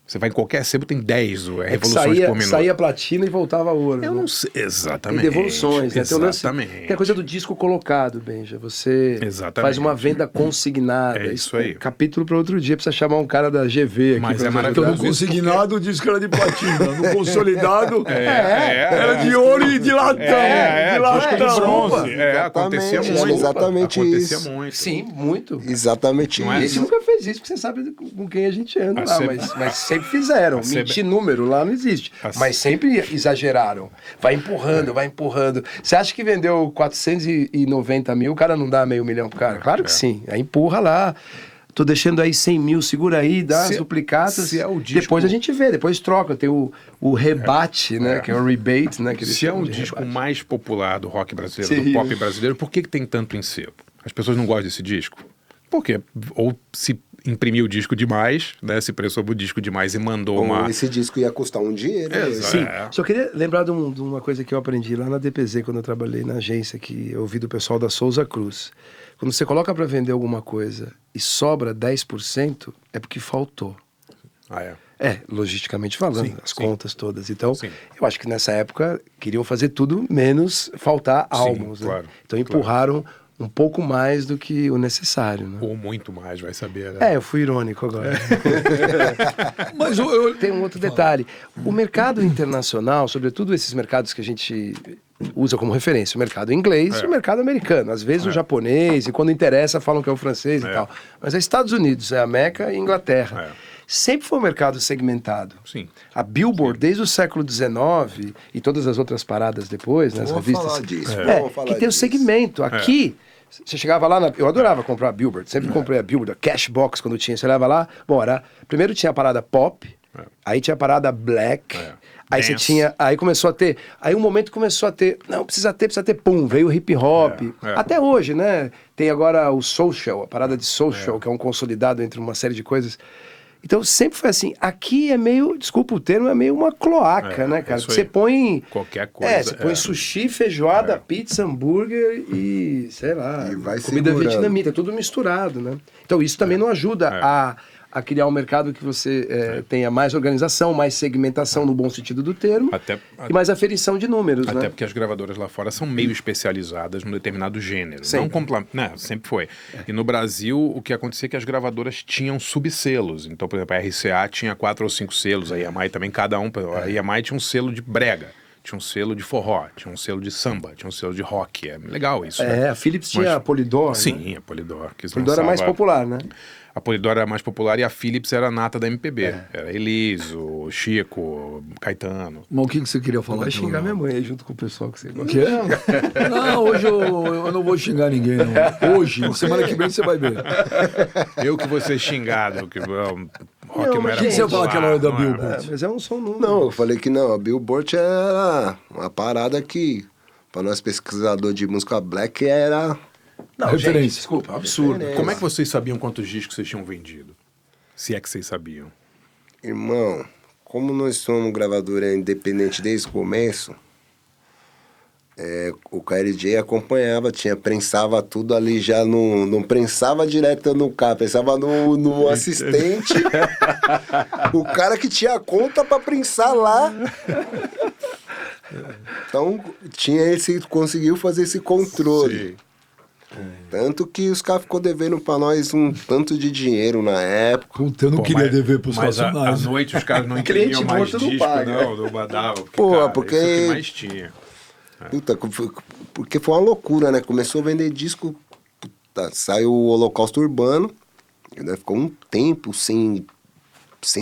Speaker 4: Você vai em qualquer sebo, tem 10 revoluções por minuto.
Speaker 3: Saía platina e voltava ouro.
Speaker 4: Eu não sei, exatamente.
Speaker 3: Tem devoluções, né?
Speaker 4: Exatamente.
Speaker 3: Tem a coisa do disco colocado, Benja. Você faz uma venda consignada.
Speaker 4: É isso aí.
Speaker 3: Capítulo para outro dia, precisa chamar um cara da GV aqui.
Speaker 4: Mas é
Speaker 1: No
Speaker 4: maravilhoso.
Speaker 1: consignado, o disco era de platina. No consolidado, era de ouro e de latão. De latão.
Speaker 4: De bronze. Acontecia muito.
Speaker 2: Exatamente
Speaker 4: acontecia
Speaker 2: isso.
Speaker 4: muito.
Speaker 3: Sim, muito.
Speaker 2: Exatamente
Speaker 3: A
Speaker 2: isso.
Speaker 3: gente nunca fez isso, porque você sabe com quem a gente anda lá, mas sempre fizeram. Mentir número lá não existe. Mas sempre exageraram. Vai empurrando. Você acha que vendeu 490 mil, o cara não dá meio milhão pro cara? Claro que sim. Aí empurra lá. Tô deixando aí 100 mil, segura aí, dá as duplicatas. Depois a gente vê, depois troca. Tem o rebate, né? Que é o rebate, né?
Speaker 4: Se é o disco mais popular do rock brasileiro, do pop brasileiro, por que tem tanto em sebo? As pessoas não gostam desse disco? Por quê? Ou se imprimiu o disco demais, né? Se pressou o disco demais e mandou
Speaker 2: Esse disco ia custar um dinheiro.
Speaker 3: Sim. Só queria lembrar de uma coisa que eu aprendi lá na DPZ, quando eu trabalhei na agência, que eu ouvi do pessoal da Souza Cruz. Quando você coloca para vender alguma coisa e sobra 10%, é porque faltou. Logisticamente falando, as contas todas. Então, eu acho que nessa época queriam fazer tudo menos faltar álbuns. Né? Então empurraram um pouco mais do que o necessário, né?
Speaker 4: Ou muito mais, vai saber, né?
Speaker 3: Eu fui irônico agora.
Speaker 1: Mas
Speaker 3: tem um outro detalhe. O mercado internacional, sobretudo esses mercados que a gente usa como referência, o mercado inglês e o mercado americano. Às vezes o japonês, e quando interessa falam que é o francês e tal. Mas é Estados Unidos, é a Meca e Inglaterra. Sempre foi um mercado segmentado.
Speaker 4: Sim.
Speaker 3: A Billboard, desde o século XIX e todas as outras paradas depois, né, as revistas...
Speaker 2: Falar disso.
Speaker 3: Que tem o segmento. Aqui... Você chegava lá, eu adorava comprar a Billboard, sempre comprei a Billboard, a Cashbox quando tinha, você leva lá, primeiro tinha a parada pop, aí tinha a parada black, aí você tinha, aí começou a ter, aí um momento começou a ter, precisa ter, pum, veio o hip hop, até hoje, né, tem agora o social, a parada de social, que é um consolidado entre uma série de coisas. Então sempre foi assim, aqui é meio, desculpa o termo, é meio uma cloaca, né, cara? Você põe...
Speaker 4: Qualquer coisa.
Speaker 3: Você põe sushi, feijoada, pizza, hambúrguer e, sei lá,
Speaker 2: vai
Speaker 3: comida
Speaker 2: segurando.
Speaker 3: vietnamita, tudo misturado, né? Então isso também não ajuda a criar um mercado que você tenha mais organização, mais segmentação no bom sentido do termo e mais aferição de números,
Speaker 4: até
Speaker 3: né?
Speaker 4: porque as gravadoras lá fora são meio especializadas num determinado gênero. Sempre foi. E no Brasil, o que acontecia é que as gravadoras tinham subselos. Então, por exemplo, a RCA tinha 4 ou 5 selos, a EMI também, cada um. A EMI tinha um selo de brega, tinha um selo de forró, tinha um selo de samba, tinha um selo de rock. É legal isso. Né?
Speaker 3: A Philips tinha a Polydor.
Speaker 4: Sim,
Speaker 3: né?
Speaker 4: a Polydor.
Speaker 3: A Polydor era mais popular, né?
Speaker 4: A Polydor era mais popular e a Philips era a nata da MPB. Era Eliso, Chico, Caetano.
Speaker 1: Mas o que você queria falar?
Speaker 3: Vai xingar minha mãe aí junto com o pessoal que você gosta.
Speaker 1: Quê? Não, hoje eu não vou xingar ninguém, não. Hoje, semana que vem você vai ver.
Speaker 4: Eu que vou ser xingado. Que, rock
Speaker 1: não era que você fala aquela hora da Billboard?
Speaker 3: Mas é um som número.
Speaker 2: Não, eu falei que não, a Billboard era uma parada que, para nós pesquisadores de música black, era...
Speaker 3: Não,
Speaker 1: referência.
Speaker 3: gente, desculpa, absurdo.
Speaker 4: Como é que vocês sabiam quantos discos vocês tinham vendido? Se é que vocês sabiam.
Speaker 2: Irmão, como nós somos gravadora independente desde o começo, o KLJ acompanhava, prensava tudo ali já, não prensava direto no carro, prensava no assistente, o cara que tinha a conta para prensar lá. Então, conseguiu fazer esse controle.
Speaker 4: Sim.
Speaker 2: Tanto que os caras ficou devendo pra nós um tanto de dinheiro na época.
Speaker 1: Puta, eu não queria dever pros
Speaker 4: Mas à
Speaker 1: Racionais.
Speaker 4: noite os caras não
Speaker 3: Cliente
Speaker 4: entendiam mais
Speaker 3: morto não
Speaker 4: disco,
Speaker 3: paga.
Speaker 4: não mandava.
Speaker 2: Pô,
Speaker 4: cara,
Speaker 2: porque-
Speaker 4: isso é o que mais tinha.
Speaker 2: Puta, porque foi uma loucura, né? Começou a vender disco, puta, saiu o Holocausto Urbano, né? Ficou um tempo sem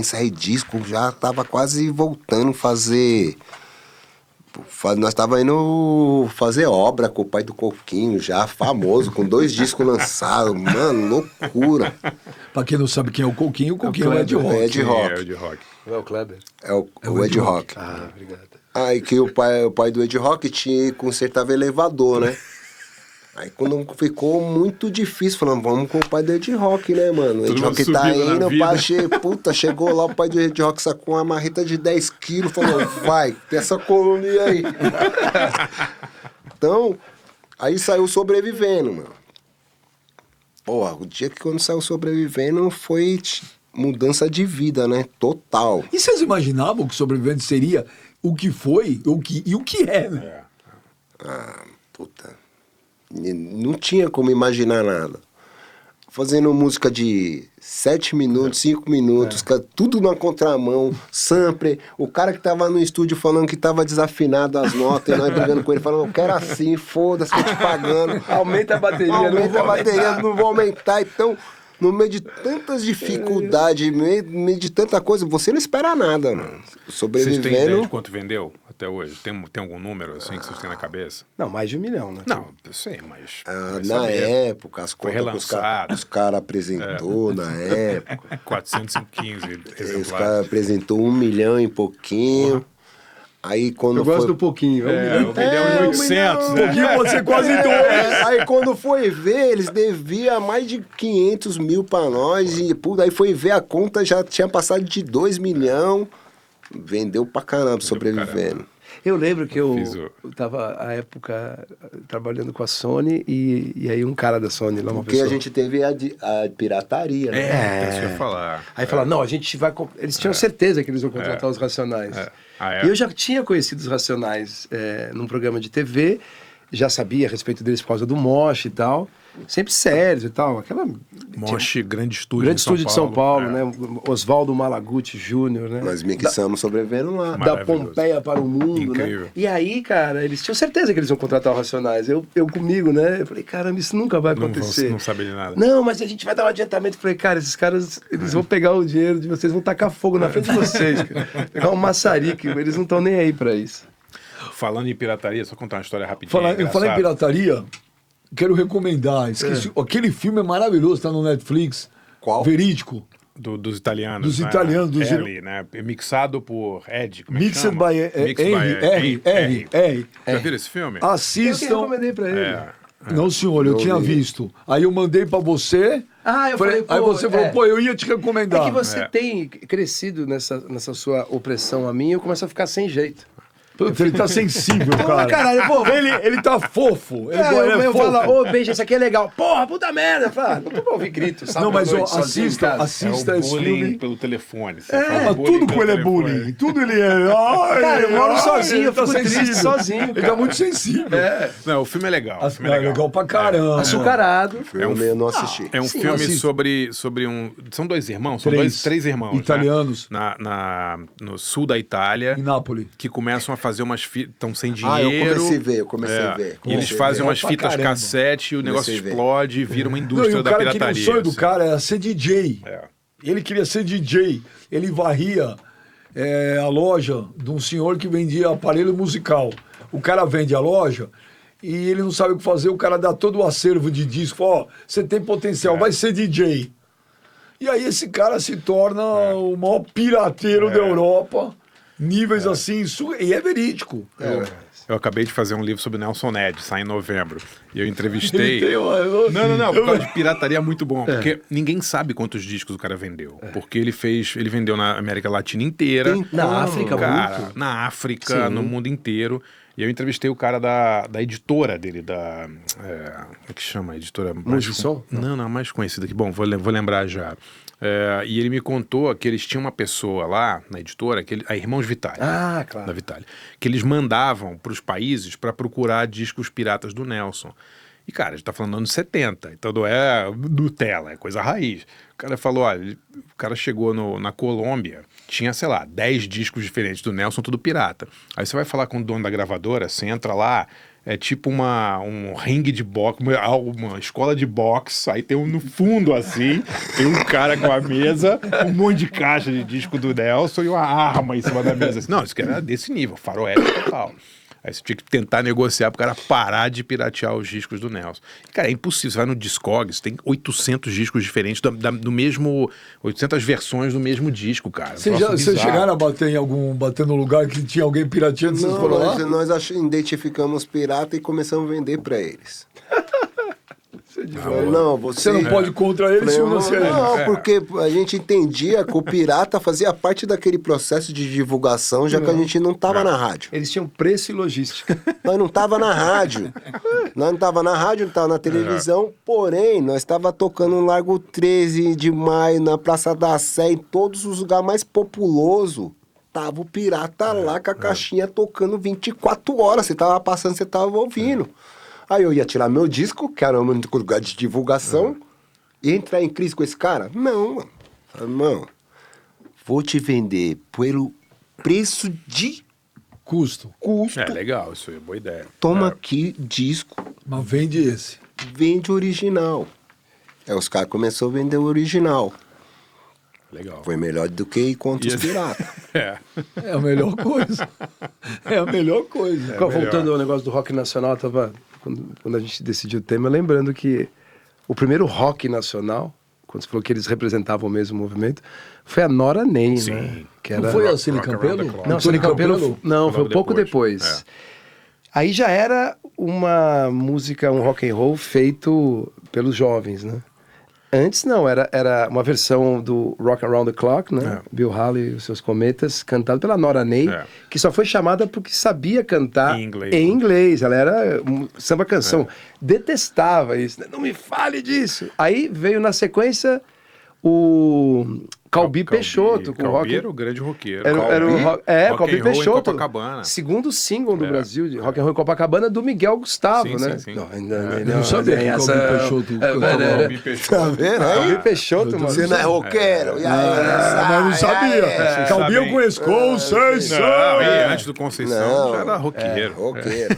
Speaker 2: sair disco, já tava quase voltando a fazer... Nós tava indo fazer obra com o Pai do Coquinho, já famoso, com 2 discos lançados, mano, loucura.
Speaker 1: Pra quem não sabe quem é o Coquinho é o Ed
Speaker 2: É
Speaker 1: Rock.
Speaker 2: Ed Rock.
Speaker 4: É, de rock.
Speaker 3: Não é o Kleber?
Speaker 2: É o Ed Rock.
Speaker 3: Ah, obrigado.
Speaker 2: Aí que o pai do Ed Rock consertava elevador, né? Aí quando ficou muito difícil, falando, vamos com o pai do Ed Rock, né, mano? O Ed
Speaker 4: Todo
Speaker 2: Rock
Speaker 4: mundo
Speaker 2: tá
Speaker 4: subindo na
Speaker 2: indo,
Speaker 4: vida.
Speaker 2: puta, chegou lá, o pai do Ed Rock sacou uma marreta de 10 quilos, falou, vai, tem essa coluna aí. Então, aí saiu Sobrevivendo, mano. Porra, o dia que quando saiu Sobrevivendo foi mudança de vida, né? Total.
Speaker 1: E vocês imaginavam que Sobrevivente seria o que foi e o que é, né?
Speaker 2: Ah, puta. Não tinha como imaginar nada. Fazendo música de 7 minutos, 5 minutos, tudo na contramão, sampler, o cara que tava no estúdio falando que tava desafinado as notas, e nós brigando com ele, falando, eu quero assim, foda-se, tô te pagando.
Speaker 3: Aumenta a bateria,
Speaker 2: Aumenta a bateria, não vou aumentar. Então, no meio de tantas dificuldades, no meio de tanta coisa, você não espera nada, mano.
Speaker 4: Vocês têm ideia de
Speaker 2: Sobrevivendo.
Speaker 4: quanto vendeu até hoje? Tem algum número assim que vocês têm na cabeça?
Speaker 3: Não, mais de 1 milhão, né?
Speaker 4: Não, eu sei, mas... vai
Speaker 2: Na
Speaker 4: saber.
Speaker 2: época, as
Speaker 4: Foi
Speaker 2: contas que
Speaker 4: relançado.
Speaker 2: os caras apresentou na época.
Speaker 4: 415
Speaker 2: Os
Speaker 4: exemplares.
Speaker 2: caras apresentou 1 milhão e pouquinho. Aí quando
Speaker 3: Eu
Speaker 2: foi...
Speaker 3: gosto do pouquinho.
Speaker 4: É, 1 milhão e 800, né?
Speaker 1: Pouquinho pode ser quase dois.
Speaker 2: Aí quando foi ver, eles deviam mais de 500 mil pra nós. E puta, aí foi ver a conta, já tinha passado de 2 milhões. Vendeu pra caramba, Sobrevivendo.
Speaker 3: Eu lembro que eu
Speaker 4: Fiz o-
Speaker 3: tava, à época, trabalhando com a Sony e aí um cara da Sony lá, uma
Speaker 2: Porque
Speaker 3: pessoa...
Speaker 2: a gente teve a pirataria, né?
Speaker 4: É, isso que eu ia falar.
Speaker 3: Aí falaram, não, a gente vai... Eles tinham certeza que eles iam contratar os Racionais.
Speaker 4: Ah, é?
Speaker 3: E eu já tinha conhecido os Racionais num programa de TV, já sabia a respeito deles por causa do Mosh e tal, sempre sérios e tal, aquela...
Speaker 4: Mosh, grande estúdio
Speaker 3: Grande estúdio de São Paulo,
Speaker 4: é.
Speaker 3: né? Oswaldo Malaguti Júnior, né?
Speaker 2: Nós mixamos Sobrevivendo lá.
Speaker 3: Da
Speaker 4: Maravilhoso.
Speaker 3: Pompeia para o mundo,
Speaker 4: Incrível.
Speaker 3: né? E aí, cara, eles tinham certeza que eles iam contratar o Racionais. Eu comigo, né? Eu falei, caramba, isso nunca vai acontecer.
Speaker 4: Não sabia de nada.
Speaker 3: Não, mas a gente vai dar um adiantamento. Eu falei, cara, esses caras, eles vão pegar o dinheiro de vocês, vão tacar fogo na frente de vocês. Cara. Pegar um maçarico, eles não estão nem aí pra isso.
Speaker 4: Falando em pirataria, só contar uma história rapidinha.
Speaker 1: Eu falei em
Speaker 4: engraçada.
Speaker 1: pirataria, quero recomendar. Esqueci, aquele filme é maravilhoso, tá no Netflix.
Speaker 2: Qual?
Speaker 1: Verídico.
Speaker 4: Dos italianos.
Speaker 1: Dos
Speaker 4: né?
Speaker 1: italianos, dos
Speaker 4: Ellie, né? Mixado por Ed. Como é que
Speaker 1: Mixed
Speaker 4: chama?
Speaker 1: by R.
Speaker 4: Já viram esse filme?
Speaker 3: Eu que
Speaker 1: Assistam.
Speaker 3: recomendei pra ele.
Speaker 4: É.
Speaker 1: Não, senhor, eu tinha visto. Aí eu mandei pra você.
Speaker 3: Ah, eu falei,
Speaker 1: aí
Speaker 3: pô,
Speaker 1: você falou, pô, eu ia te recomendar.
Speaker 3: É que você tem crescido nessa sua opressão a mim e eu começo a ficar sem jeito.
Speaker 1: Puta, ele tá sensível, cara.
Speaker 3: caralho, pô.
Speaker 1: Ele tá fofo. Ele, ele é
Speaker 3: eu
Speaker 1: fofo.
Speaker 3: falo, ô, beijo, esse aqui é legal. Porra, puta merda. Eu falo, não tô pra ouvir grito, sabe?
Speaker 1: Não, mas
Speaker 3: à noite, sozinho em
Speaker 1: assista,
Speaker 3: casa.
Speaker 1: assista
Speaker 4: É o
Speaker 1: esse
Speaker 4: bullying
Speaker 1: filme.
Speaker 4: pelo telefone. Você
Speaker 1: Ah,
Speaker 4: faz bullying
Speaker 1: tudo
Speaker 4: pelo
Speaker 1: com ele é
Speaker 4: telefone.
Speaker 1: bullying. Tudo ele é. Ai,
Speaker 3: Cara, eu moro
Speaker 1: ai,
Speaker 3: sozinho,
Speaker 1: ele
Speaker 3: eu fico triste sozinho,
Speaker 1: Ele
Speaker 3: cara.
Speaker 1: tá muito sensível.
Speaker 4: Não, o filme é legal. O filme
Speaker 1: É legal pra caramba.
Speaker 3: Açucarado.
Speaker 2: Eu não assisti.
Speaker 4: É um
Speaker 3: Sim,
Speaker 4: filme
Speaker 1: assista.
Speaker 4: sobre um... São 2 irmãos? São três irmãos, né?
Speaker 1: italianos.
Speaker 4: No sul da Itália.
Speaker 1: Em Nápoles.
Speaker 4: Que começam a fazer umas fitas... Estão sem dinheiro.
Speaker 2: Ah, eu comecei a ver.
Speaker 4: E eles
Speaker 2: Comecei a
Speaker 4: fazem
Speaker 2: ver.
Speaker 4: umas
Speaker 1: pra
Speaker 4: fitas
Speaker 1: caramba.
Speaker 4: cassete e o negócio
Speaker 2: Comecei a ver.
Speaker 4: explode e vira uma
Speaker 1: Não, e
Speaker 4: indústria
Speaker 1: o
Speaker 4: da
Speaker 1: cara
Speaker 4: pirataria.
Speaker 1: queria, o sonho do
Speaker 4: assim.
Speaker 1: cara era ser DJ.
Speaker 4: É.
Speaker 1: Ele queria ser DJ. Ele varria a loja de um senhor que vendia aparelho musical. O cara vende a loja e ele não sabe o que fazer. O cara dá todo o acervo de disco. Ó, você tem potencial, vai ser DJ. E aí esse cara se torna o maior pirateiro da Europa. Níveis assim, e é verídico.
Speaker 4: Eu acabei de fazer um livro sobre Nelson Ned, sai em novembro. E eu entrevistei...
Speaker 1: Ele tem uma-
Speaker 4: Não, por causa de pirataria é muito bom. Porque ninguém sabe quantos discos o cara vendeu. Porque ele vendeu na América Latina inteira.
Speaker 3: Na África,
Speaker 4: cara,
Speaker 3: muito.
Speaker 4: na África,
Speaker 3: Sim.
Speaker 4: no mundo inteiro. E eu entrevistei o cara da editora dele, como é que chama a editora?
Speaker 3: Multissom?
Speaker 4: Não, a mais conhecida aqui. Bom, vou lembrar já. E ele me contou que eles tinham uma pessoa lá na editora, a Irmãos Vitale.
Speaker 3: Ah, claro.
Speaker 4: Da Vitale. Que eles mandavam para os países para procurar discos piratas do Nelson. E, cara, a gente tá falando dos anos 70, então não é Nutella, é coisa raiz. O cara falou, olha, o cara chegou na Colômbia, tinha, sei lá, 10 discos diferentes do Nelson, tudo pirata. Aí você vai falar com o dono da gravadora, você entra lá, é tipo um ringue de boxe, uma escola de boxe, aí tem no fundo, assim, tem um cara com a mesa, um monte de caixa de disco do Nelson e uma arma em cima da mesa. Assim, não, isso que era desse nível, faroeste total. Aí você tinha que tentar negociar pro cara parar de piratear os discos do Nelson. E, cara, é impossível. Você vai no Discogs, tem 800 discos diferentes do mesmo... 800 versões do mesmo disco, cara.
Speaker 1: Vocês chegaram a bater no lugar que tinha alguém pirateando? Vocês foram lá?
Speaker 2: Nós identificamos pirata e começamos a vender para eles. Você
Speaker 1: não pode ir contra eles se você...
Speaker 2: Não, porque a gente entendia que o pirata fazia parte daquele processo de divulgação, já que a gente não estava na rádio.
Speaker 3: Eles tinham preço e logística.
Speaker 2: Nós não estava na rádio. Nós não estava na rádio, não estava na televisão, porém, nós estava tocando no Largo 13 de Maio, na Praça da Sé, em todos os lugares mais populosos. Tava o pirata lá com a caixinha tocando 24 horas. Você tava passando, você tava ouvindo. Aí eu ia tirar meu disco, que era um lugar de divulgação, e entrar em crise com esse cara? Não, mano. Irmão, vou te vender pelo preço de
Speaker 1: custo.
Speaker 4: É legal, isso é boa ideia.
Speaker 2: Toma aqui disco.
Speaker 1: Mas vende esse.
Speaker 2: Vende original. Aí os caras começaram a vender o original.
Speaker 4: Legal.
Speaker 2: Foi melhor do que ir contra os piratas.
Speaker 1: É a melhor coisa. É a melhor coisa.
Speaker 3: Voltando ao negócio do rock nacional, quando a gente decidiu o tema, lembrando que o primeiro rock nacional, quando você falou que eles representavam o mesmo movimento, foi a Nora Ney, né? Que era...
Speaker 1: Não foi a Cine Campelo?
Speaker 3: Não, Cine Campelo não, foi um pouco depois. Aí já era uma música, um rock and roll feito pelos jovens, né? Antes não, era uma versão do Rock Around the Clock, né? Bill Haley e os seus Cometas, cantado pela Nora Ney, que só foi chamada porque sabia cantar em inglês. Ela era samba canção. Detestava isso. Não me fale disso. Aí veio na sequência o Calbi Peixoto.
Speaker 4: Calbi era o grande roqueiro.
Speaker 3: Era o Calbi Peixoto.
Speaker 4: Copacabana.
Speaker 3: Segundo single do Brasil, de Rock and Roll em Copacabana, do Miguel Gustavo, né?
Speaker 4: Sim.
Speaker 1: Não sabia que o Calbi Peixoto cantava.
Speaker 2: Tá vendo?
Speaker 3: Calbi Peixoto, mano.
Speaker 2: Você não é roqueiro?
Speaker 1: Mas não sabia. Calbi eu conheço. Conceição.
Speaker 4: Antes do Conceição já era roqueiro.
Speaker 2: Roqueiro.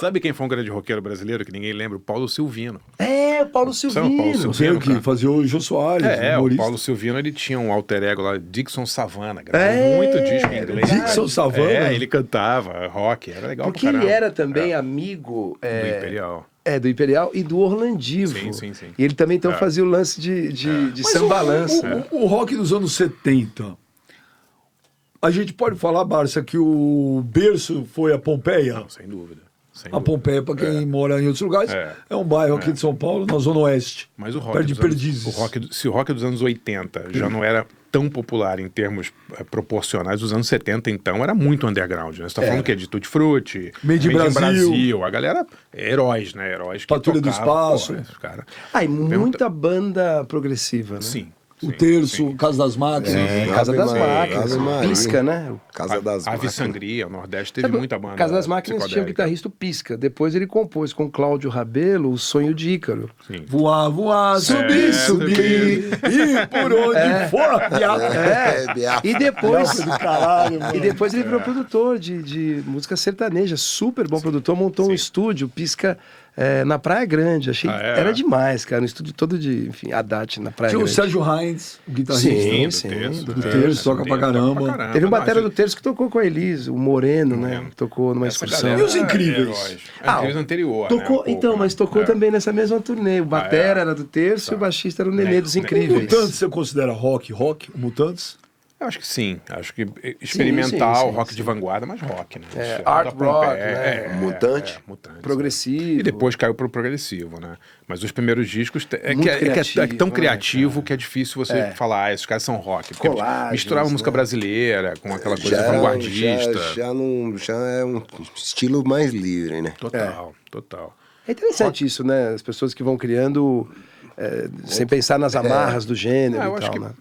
Speaker 4: Sabe quem foi um grande roqueiro brasileiro que ninguém lembra? O Paulo Silvino.
Speaker 3: O Paulo Silvino.
Speaker 1: Sei que fazia o Jô Soares.
Speaker 4: O Paulo Silvino, ele tinha um alter ego lá, Dixon Savana, gravou muito disco em inglês.
Speaker 1: Dixon Savana?
Speaker 4: Ele cantava rock, era legal.
Speaker 3: Porque ele era também amigo...
Speaker 4: do Imperial.
Speaker 3: Do Imperial e do Orlandivo.
Speaker 4: Sim.
Speaker 3: E ele também então fazia o lance de sambalança.
Speaker 1: O rock dos anos 70... A gente pode falar, Barça, que o berço foi a Pompeia?
Speaker 4: Não, sem dúvida.
Speaker 1: A Pompeia, para quem mora em outros lugares, é um bairro aqui de São Paulo, na Zona Oeste.
Speaker 4: Mas o rock
Speaker 1: perto de Perdizes.
Speaker 4: Se o rock dos anos 80 já não era tão popular em termos proporcionais, os anos 70, então, era muito underground. Né? Você está falando o quê? De Tutti Frutti,
Speaker 1: Made in Brasil.
Speaker 4: A galera, heróis, né? Heróis que
Speaker 1: Patrulha do Espaço.
Speaker 4: Cara.
Speaker 3: E muita banda progressiva, né?
Speaker 4: Sim.
Speaker 1: O Terço, Casa das Máquinas.
Speaker 3: Casa das Máquinas. Pisca, né?
Speaker 2: Casa das Máquinas.
Speaker 4: Ave Sangria, o Nordeste teve muita banda.
Speaker 3: Casa das Máquinas tinha o guitarrista Pisca. Depois ele compôs com Cláudio Rabelo o Sonho de Ícaro.
Speaker 4: Sim.
Speaker 1: Voar, subir. E por onde for,
Speaker 3: E depois ele virou produtor de música sertaneja. Super bom produtor. Montou um estúdio, Pisca... na Praia Grande, era demais, cara, um estúdio todo de, Haddad na Praia
Speaker 1: Grande. Tinha o Sérgio Heinz, o guitarrista.
Speaker 3: Do Terço,
Speaker 1: toca pra caramba.
Speaker 3: Teve um batera do Terço que tocou com a Elis, o Moreno, né, tocou numa excursão.
Speaker 1: E os Incríveis?
Speaker 4: Anterior,
Speaker 3: tocou,
Speaker 4: né,
Speaker 3: mas tocou também nessa mesma turnê, o batera era do Terço e o baixista era o Nenê dos Incríveis.
Speaker 1: O Mutantes você considera rock, o Mutantes?
Speaker 4: Eu acho que sim. Acho que experimental, rock de vanguarda, mas rock, né?
Speaker 3: Art rock, né?
Speaker 2: Mutante.
Speaker 3: Progressivo.
Speaker 4: E depois caiu pro progressivo, né? Mas os primeiros discos é tão criativo que é difícil você falar, esses caras são rock. Misturava música brasileira com aquela coisa vanguardista.
Speaker 2: Já é um estilo mais livre, né?
Speaker 4: Total.
Speaker 3: É interessante isso, né? As pessoas que vão criando sem pensar nas amarras do gênero e tal, né?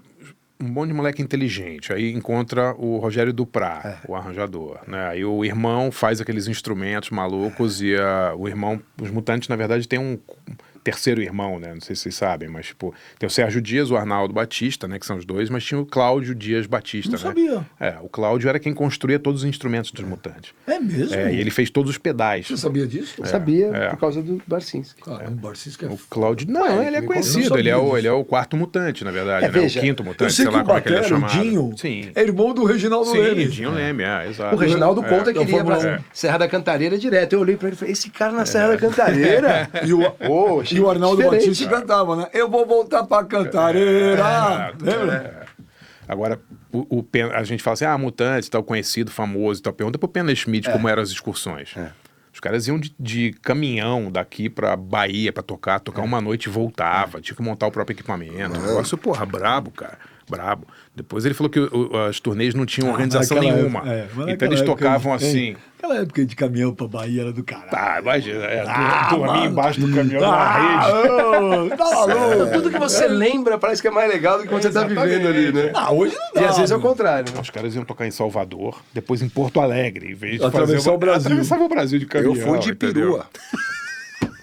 Speaker 4: um monte de moleque inteligente. Aí encontra o Rogério Duprá, o arranjador, né? Aí o irmão faz aqueles instrumentos malucos e o irmão... Os Mutantes, na verdade, tem um terceiro irmão, né? Não sei se vocês sabem, mas, tipo, tem o Sérgio Dias, o Arnaldo Batista, né? Que são os dois, mas tinha o Cláudio Dias Batista,
Speaker 1: Não
Speaker 4: né?
Speaker 1: sabia.
Speaker 4: O Cláudio era quem construía todos os instrumentos dos Mutantes.
Speaker 1: É mesmo?
Speaker 4: E ele fez todos os pedais.
Speaker 1: Você sabia disso?
Speaker 3: Eu sabia, por causa do Barcinski.
Speaker 1: Cara, o Barcinski é...
Speaker 4: O Cláudio... Não, ele é conhecido. Ele é o quarto mutante, na verdade, né?
Speaker 3: veja,
Speaker 4: O quinto
Speaker 1: Eu
Speaker 4: mutante,
Speaker 1: sei
Speaker 4: sei
Speaker 1: que
Speaker 4: lá
Speaker 1: o
Speaker 4: como é que ele é
Speaker 1: Batera, o
Speaker 4: chamado.
Speaker 1: Dinho,
Speaker 4: Sim.
Speaker 1: é irmão do Reginaldo
Speaker 4: Sim,
Speaker 1: Leme.
Speaker 4: Dinho Leme, exato.
Speaker 3: O Reginaldo conta que
Speaker 1: da
Speaker 3: ele ia pra
Speaker 1: Fórmula 1.
Speaker 3: Serra da Cantareira direto. Eu olhei pra ele e falei, esse cara na Serra da Cantareira?
Speaker 1: E o Arnaldo
Speaker 3: diferente.
Speaker 1: Batista cantava, né? Eu vou voltar pra Cantareira. Lembra?
Speaker 4: Agora, a gente fala assim, mutante, tal, conhecido, famoso e tal. Pergunta pro Pena Schmidt como eram as excursões. Os caras iam de caminhão daqui pra Bahia pra tocar uma noite e voltava. Tinha que montar o próprio equipamento. Um negócio, porra, brabo, cara. Brabo. Depois ele falou que as turnês não tinham organização
Speaker 1: naquela
Speaker 4: nenhuma.
Speaker 1: época,
Speaker 4: Então eles tocavam assim.
Speaker 1: Aquela época de caminhão pra Bahia era do caralho.
Speaker 4: Tá, imagina. Dormir embaixo do caminhão na rede.
Speaker 1: Tá maluco?
Speaker 3: Tudo que você lembra parece que é mais legal do que quando você tá vivendo ali, né?
Speaker 1: Hoje não dá.
Speaker 3: E às vezes é o contrário, né?
Speaker 4: Os caras iam tocar em Salvador, depois em Porto Alegre, em vez de
Speaker 1: Atravessar o Brasil.
Speaker 4: Atravessava o Brasil de caminhão.
Speaker 2: Eu fui de
Speaker 4: entendeu?
Speaker 2: perua.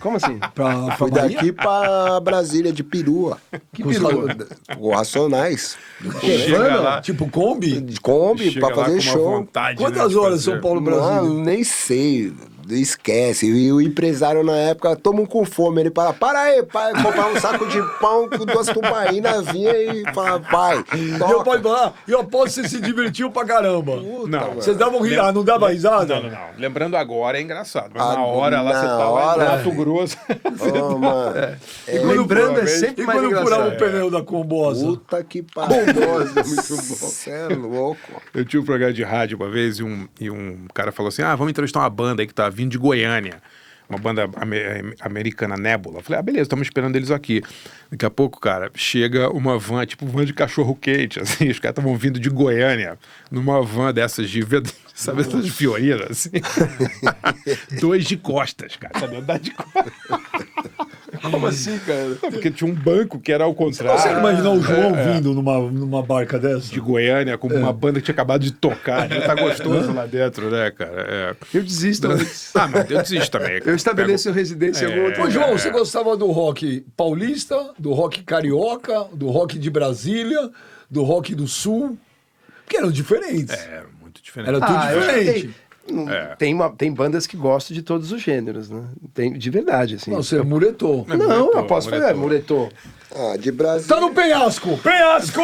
Speaker 3: Como assim?
Speaker 1: Pra
Speaker 2: Fui
Speaker 1: Bahia?
Speaker 2: daqui pra Brasília de perua.
Speaker 3: Que perua?
Speaker 2: Com Racionais.
Speaker 4: Chega lá,
Speaker 1: Tipo Kombi?
Speaker 2: De Kombi
Speaker 4: chega
Speaker 2: pra
Speaker 4: lá
Speaker 2: fazer
Speaker 4: com uma
Speaker 2: show.
Speaker 4: vontade,
Speaker 1: Quantas
Speaker 4: de
Speaker 1: horas
Speaker 4: fazer.
Speaker 1: São Paulo, Brasil?
Speaker 2: Mano, nem sei. Esquece. E o empresário na época, tamo com fome. Ele para aí, pai, comprar um saco de pão com 2 tubaínas, vinha e fala, pai,
Speaker 1: E eu
Speaker 2: toca.
Speaker 1: pode falar, eu aposto que você se divertiu pra caramba.
Speaker 4: Não,
Speaker 1: Vocês davam risada, não dava risada?
Speaker 4: Não. Lembrando agora é engraçado. Mas
Speaker 2: Ah,
Speaker 4: na hora lá
Speaker 2: na
Speaker 4: você tá lá
Speaker 2: hora-
Speaker 4: em Mato Grosso.
Speaker 2: Ô, mano.
Speaker 1: E quando
Speaker 3: Lembrando é
Speaker 1: furava-
Speaker 3: sempre
Speaker 1: E
Speaker 3: mais
Speaker 1: quando
Speaker 3: engraçado.
Speaker 1: furava o pneu da Combosa?
Speaker 2: Puta que pariu. Muito bom. Você é louco.
Speaker 4: Eu tinha um programa de rádio uma vez e um cara falou assim, vamos entrevistar uma banda aí que tá vindo de Goiânia. Uma banda americana, Nebula. Eu falei, beleza, estamos esperando eles aqui. Daqui a pouco, cara, chega uma van, tipo van de cachorro-quente, assim. Os caras estavam vindo de Goiânia, numa van dessas de... Sabe essas fiorinas, assim? 2 de costas, cara. Sabe, andar de costas.
Speaker 3: Como assim, cara?
Speaker 4: Não, porque tinha um banco que era ao contrário.
Speaker 1: Você imaginar o João vindo numa barca dessa?
Speaker 4: De Goiânia, com uma banda que tinha acabado de tocar. Já tá gostoso lá dentro, né, cara?
Speaker 3: Eu desisto.
Speaker 4: Mas eu desisto também.
Speaker 3: Eu estabeleço residência em algum outro
Speaker 1: Ô,
Speaker 3: lugar.
Speaker 1: João, você gostava do rock paulista, do rock carioca, do rock de Brasília, do rock do Sul? Porque eram diferentes.
Speaker 4: Era muito diferente.
Speaker 1: Era tudo
Speaker 3: eu
Speaker 1: diferente.
Speaker 3: Tem bandas que gostam de todos os gêneros, né? Tem, de verdade, assim.
Speaker 1: Não, você muretou.
Speaker 3: Não, eu posso falar, muretou.
Speaker 2: Ah, de Brasil.
Speaker 1: Tá no penhasco! Penhasco!